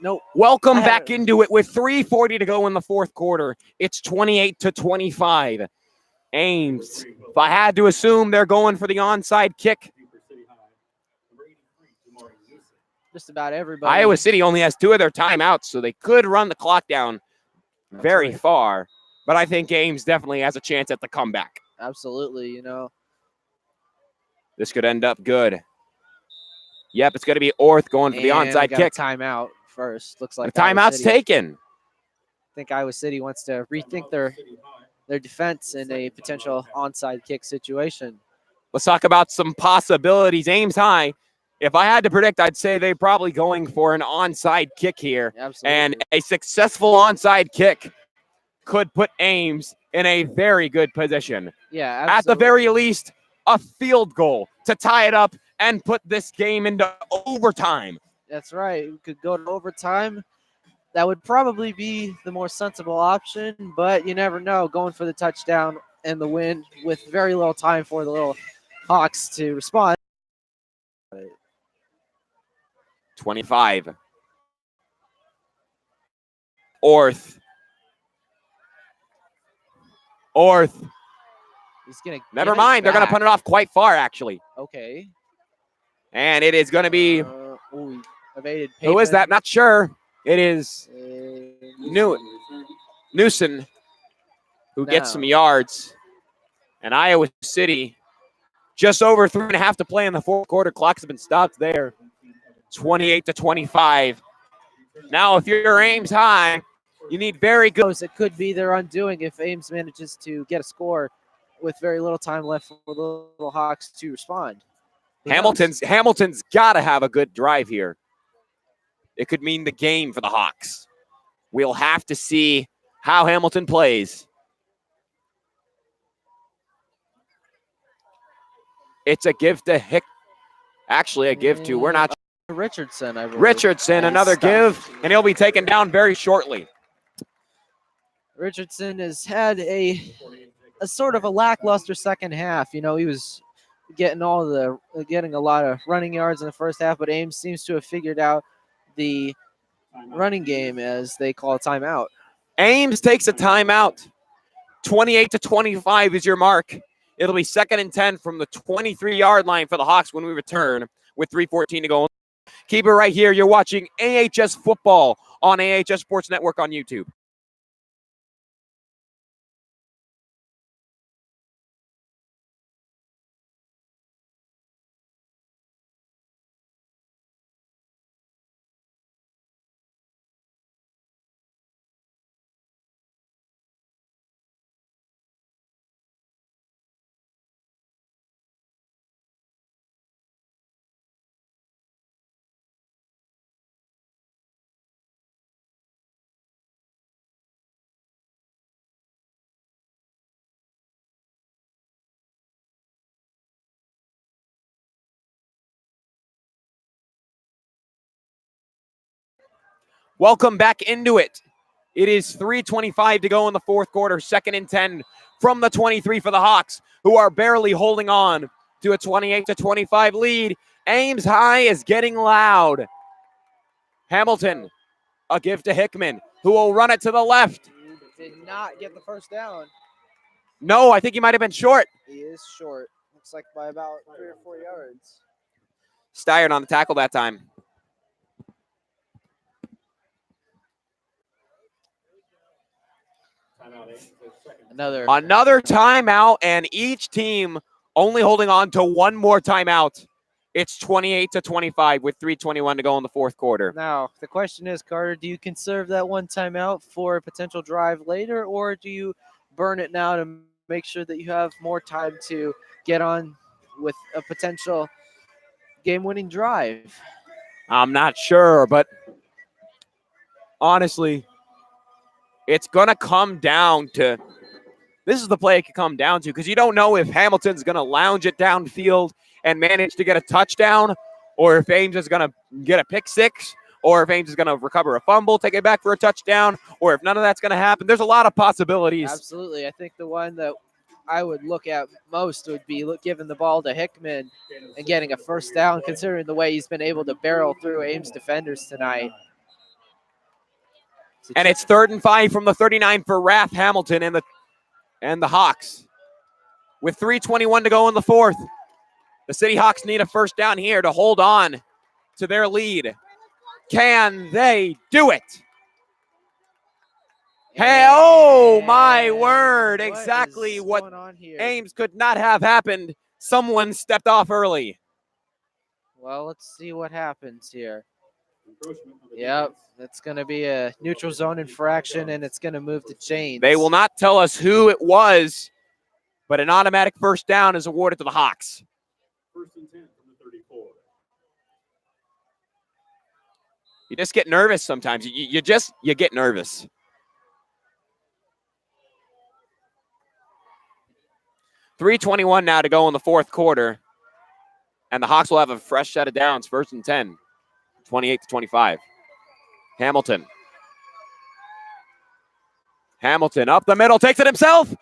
Nope. Welcome back into it with 3:40 to go in the fourth quarter. It's 28-25. Ames, if I had to assume, they're going for the onside kick. Just about everybody. Iowa City only has 2 of their timeouts, so they could run the clock down very right. far. But I think Ames definitely has a chance at the comeback. Absolutely, This could end up good. Yep, it's going to be Orth going for the And we onside got kick. a timeout first. Looks like The timeout's taken. I think Iowa City wants to rethink their defense in a potential onside kick situation. Let's talk about some possibilities. Ames High, if I had to predict, I'd say they're probably going for an onside kick here. Absolutely. And a successful onside kick could put Ames in a very good position. Yeah, absolutely. At the very least, a field goal to tie it up and put this game into overtime. That's right. We could go to overtime. That would probably be the more sensible option, but you never know. Going for the touchdown and the win with very little time for the little Hawks to respond. 25. Orth. He's gonna. Never mind. They're going to punt it off quite far, actually. Okay. And it is going to be. Ooh, evaded. Who is that? Not sure. It is No. Newson who gets some yards. And Iowa City, just over 3.5 to play in the fourth quarter. Clocks have been stopped there. 28-25. Now, if you're Ames High, you need very good. It could be their undoing if Ames manages to get a score with very little time left for the little Hawks to respond. Hamilton's got to have a good drive here. It could mean the game for the Hawks. We'll have to see how Hamilton plays. It's a give to Actually, a give to. We're not. Richardson, I believe. Richardson, another give, and he'll be taken down very shortly. Richardson has had a sort of a lackluster second half. He was getting a lot of running yards in the first half, but Ames seems to have figured out the running game as they call a timeout. Ames takes a timeout. 28-25 is your mark. It'll be 2nd and 10 from the 23-yard line for the Hawks when we return with 3:14 to go. Keep it right here. You're watching AHS football on AHS Sports Network on YouTube. Welcome back into it. It is 3:25 to go in the fourth quarter. 2nd and 10 from the 23 for the Hawks, who are barely holding on to a 28-25 lead. Ames High is getting loud. Hamilton, a give to Hickman, who will run it to the left. He did not get the first down. No, I think he might have been short. He is short. Looks like by about 3 or 4 yards. Steyert on the tackle that time. Another timeout, and each team only holding on to one more timeout. It's 28-25 with 3:21 to go in the fourth quarter. Now, the question is, Carter, do you conserve that one timeout for a potential drive later, or do you burn it now to make sure that you have more time to get on with a potential game-winning drive? I'm not sure, but honestly, it's going to come down to this is the play it could come down to, because you don't know if Hamilton's going to lounge it downfield and manage to get a touchdown, or if Ames is going to get a pick six, or if Ames is going to recover a fumble, take it back for a touchdown, or if none of that's going to happen. There's a lot of possibilities. Absolutely. I think the one that I would look at most would be giving the ball to Hickman and getting a first down, considering the way he's been able to barrel through Ames defenders tonight. And it's 3rd and 5 from the 39 for Rath Hamilton and the Hawks. With 3:21 to go in the fourth, the City Hawks need a first down here to hold on to their lead. Can they do it? Hey, oh my word, exactly what going on here? Ames could not have happened. Someone stepped off early. Well, let's see what happens here. Yep, that's going to be a neutral zone infraction, and it's going to move to chains. They will not tell us who it was, but an automatic first down is awarded to the Hawks. 1st and 10 from the 34. You just get nervous sometimes. You get nervous. .321 now to go in the fourth quarter. And the Hawks will have a fresh set of downs, 1st and 10, 28-25. Hamilton. Hamilton up the middle, takes it himself.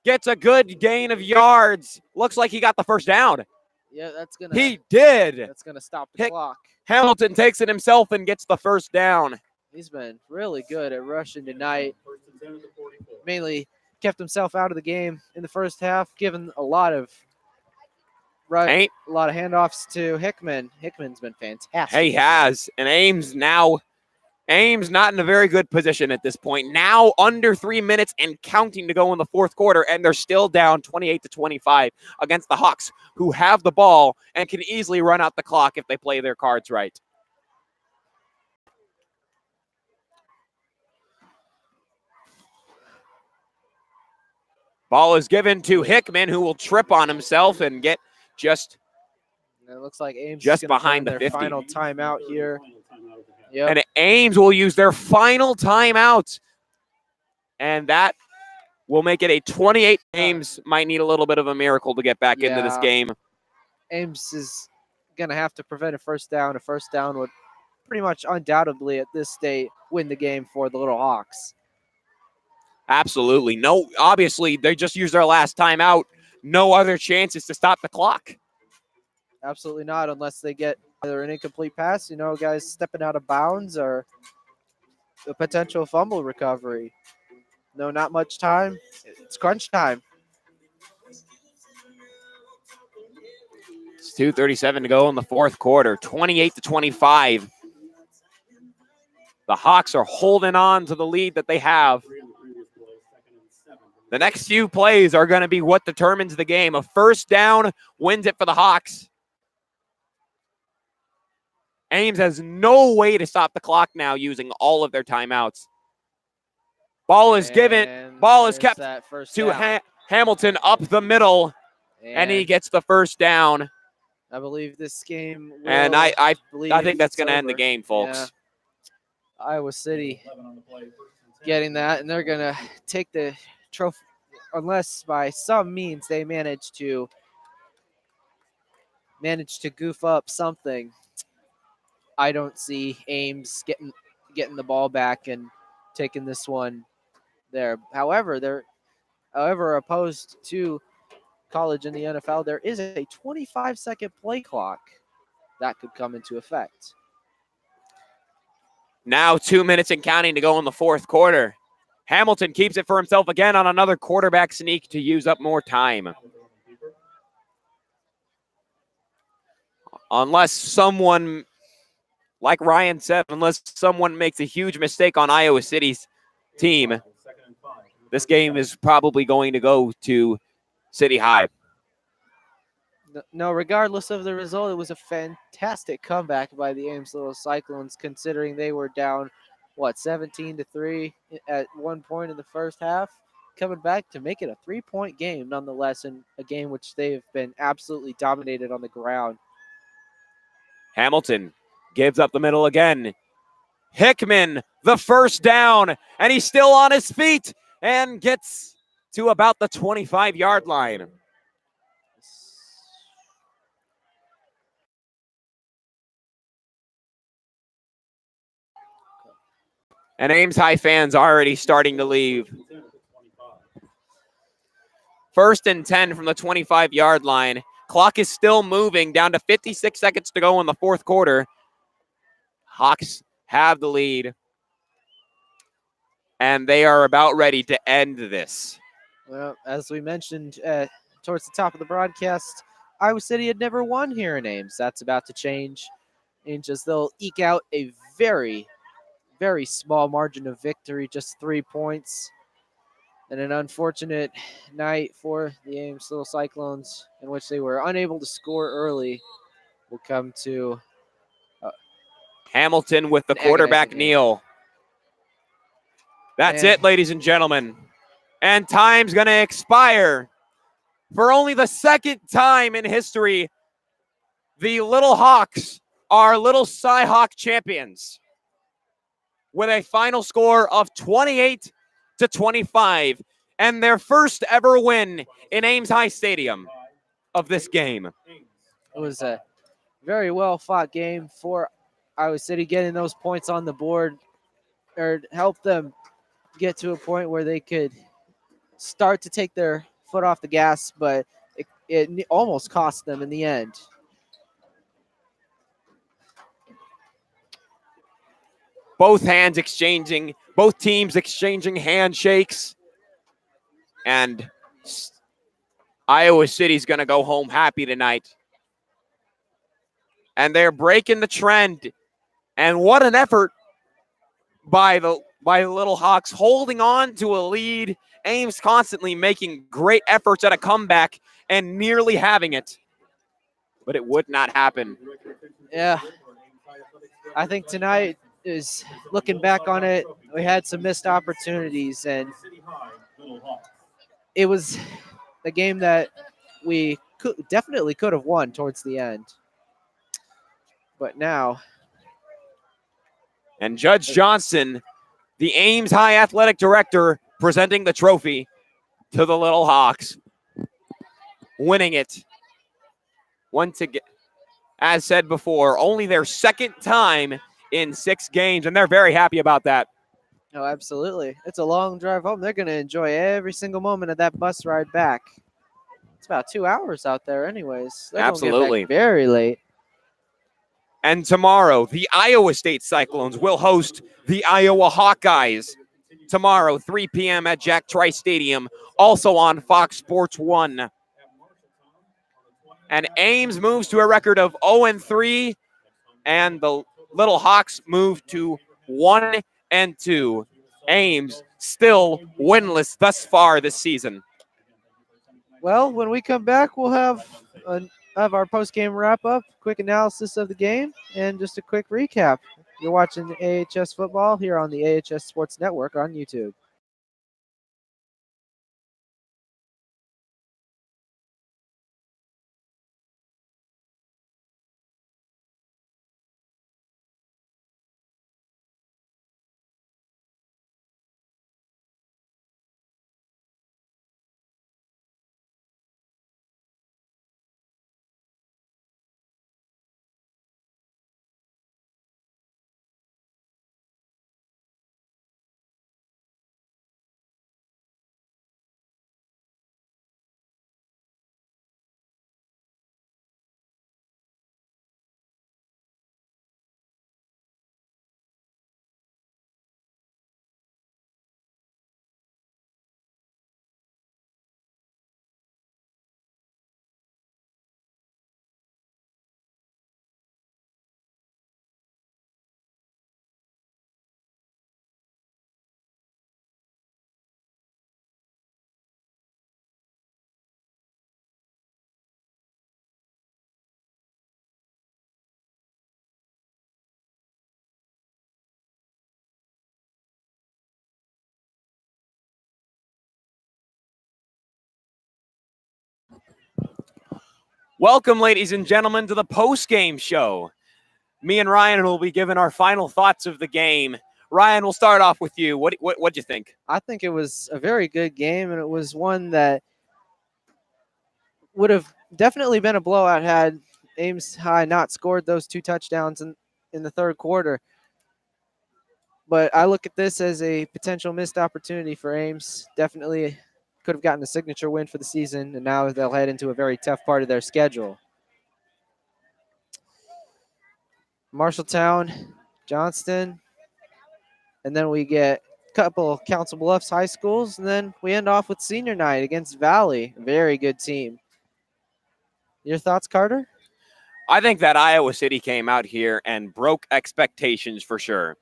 Gets a good gain of yards. Looks like he got the first down. Yeah, that's gonna. He did. That's gonna stop the clock. Hamilton takes it himself and gets the first down. He's been really good at rushing tonight. 1st and 10 at the 44. Mainly kept himself out of the game in the first half, given a lot of handoffs to Hickman. Hickman's been fantastic. He has. And Ames not in a very good position at this point. Now under 3 minutes and counting to go in the fourth quarter, and they're still down 28-25 against the Hawks, who have the ball and can easily run out the clock if they play their cards right. Ball is given to Hickman, who will trip on himself and get just. It looks like Ames just is gonna behind burn the their 50. final timeout here. Yep. And Ames will use their final timeout. And that will make it a 28. Ames might need a little bit of a miracle to get back into this game. Ames is going to have to prevent a first down. A first down would pretty much undoubtedly at this state win the game for the Little Hawks. Absolutely. No, obviously, they just used their last timeout. No other chances to stop the clock. Absolutely not, unless they get either an incomplete pass, guys stepping out of bounds, or a potential fumble recovery. No, not much time. It's crunch time. It's 2:37 to go in the fourth quarter, 28-25. The Hawks are holding on to the lead that they have. The next few plays are going to be what determines the game. A first down wins it for the Hawks. Ames has no way to stop the clock now using all of their timeouts. Ball is given. Ball is kept to Hamilton up the middle, and he gets the first down. I believe this game will, and I think that's going to end the game, folks. Yeah. Iowa City getting that, and they're going to take the trophy unless by some means they manage to goof up something. I don't see Ames getting the ball back and taking this one there. However, opposed to college in the NFL, there is a 25-second play clock that could come into effect. Now 2 minutes and counting to go in the fourth quarter. Hamilton keeps it for himself again on another quarterback sneak to use up more time. Unless someone, like Ryan said, unless someone makes a huge mistake on Iowa City's team, this game is probably going to go to City High. No, regardless of the result, it was a fantastic comeback by the Ames Little Cyclones, considering they were down, 17-3 at one point in the first half, coming back to make it a 3-point game nonetheless, in a game which they've been absolutely dominated on the ground. Hamilton gives up the middle again. Hickman, the first down, and he's still on his feet and gets to about the 25-yard line. And Ames High fans already starting to leave. 1st and 10 from the 25-yard line. Clock is still moving, down to 56 seconds to go in the fourth quarter. Hawks have the lead. and they are about ready to end this. Well, as we mentioned towards the top of the broadcast, Iowa City had never won here in Ames. That's about to change. And just they'll eke out a very, very small margin of victory, just 3 points. And an unfortunate night for the Ames Little Cyclones, in which they were unable to score early, will come to Hamilton with the an quarterback agonizing game. kneel. That's And it, ladies and gentlemen. And time's going to expire. For only the second time in history, the Little Hawks are Little Cy-Hawk champions with a final score of 28-25 and their first ever win in Ames High Stadium of this game. it was a very well fought game for Iowa City, getting those points on the board or help them get to a point where they could start to take their foot off the gas, but it almost cost them in the end. Both teams exchanging handshakes, and Iowa City's going to go home happy tonight. And they're breaking the trend. And what an effort by the Little Hawks, holding on to a lead. Ames constantly making great efforts at a comeback and nearly having it. But it would not happen. Yeah, I think tonight is, looking back on it, we had some missed opportunities, and it was a game that we definitely could have won towards the end. But now, And Judge Johnson, the Ames High Athletic Director, presenting the trophy to the Little Hawks, winning it. Once again, as said before, only their second time in 6 games, and they're very happy about that. oh, absolutely. It's a long drive home. They're going to enjoy every single moment of that bus ride back. It's about 2 hours out there anyways. They're gonna Absolutely. get back very late. And tomorrow, the Iowa State Cyclones will host the Iowa Hawkeyes tomorrow, 3 p.m. at Jack Trice Stadium, also on Fox Sports 1. And Ames moves to a record of 0-3, and the Little Hawks move to 1-2. Ames still winless thus far this season. Well, when we come back, we'll have our post-game wrap-up, quick analysis of the game, and just a quick recap. You're watching AHS football here on the AHS Sports Network on YouTube. Welcome, ladies and gentlemen, to the post-game show. Me and Ryan will be giving our final thoughts of the game. Ryan, we'll start off with you. What'd you think? I think it was a very good game, and it was one that would have definitely been a blowout had Ames High not scored those 2 touchdowns in the third quarter. But I look at this as a potential missed opportunity for Ames. Definitely could have gotten a signature win for the season, and now they'll head into a very tough part of their schedule. Marshalltown, Johnston, and then we get couple Council Bluffs high schools, and then we end off with senior night against Valley. Very good team. Your thoughts, Carter? I think that Iowa City came out here and broke expectations for sure.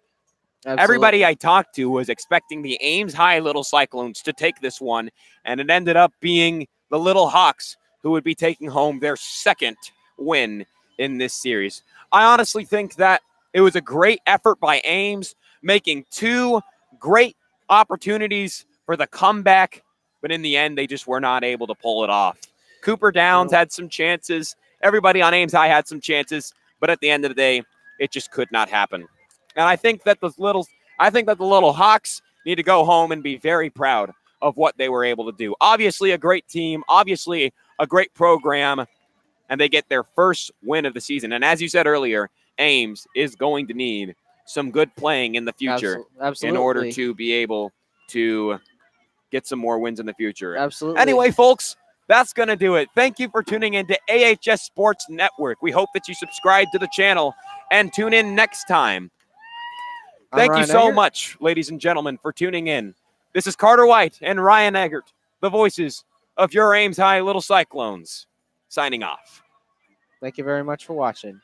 Absolutely. Everybody I talked to was expecting the Ames High Little Cyclones to take this one, and it ended up being the Little Hawks who would be taking home their second win in this series. I honestly think that it was a great effort by Ames, making two great opportunities for the comeback, but in the end, they just were not able to pull it off. Cooper Downs had some chances. Everybody on Ames High had some chances, but at the end of the day, it just could not happen. And I think that the little Hawks need to go home and be very proud of what they were able to do. Obviously, a great team, obviously a great program, and they get their first win of the season. And as you said earlier, Ames is going to need some good playing in the future Absolutely. in order to be able to get some more wins in the future. Absolutely. Anyway, folks, that's going to do it. Thank you for tuning in to AHS Sports Network. We hope that you subscribe to the channel and tune in next time. Thank you so much, ladies and gentlemen, for tuning in. This is Carter White and Ryan Eggert, the voices of your Ames High Little Cyclones, signing off. Thank you very much for watching.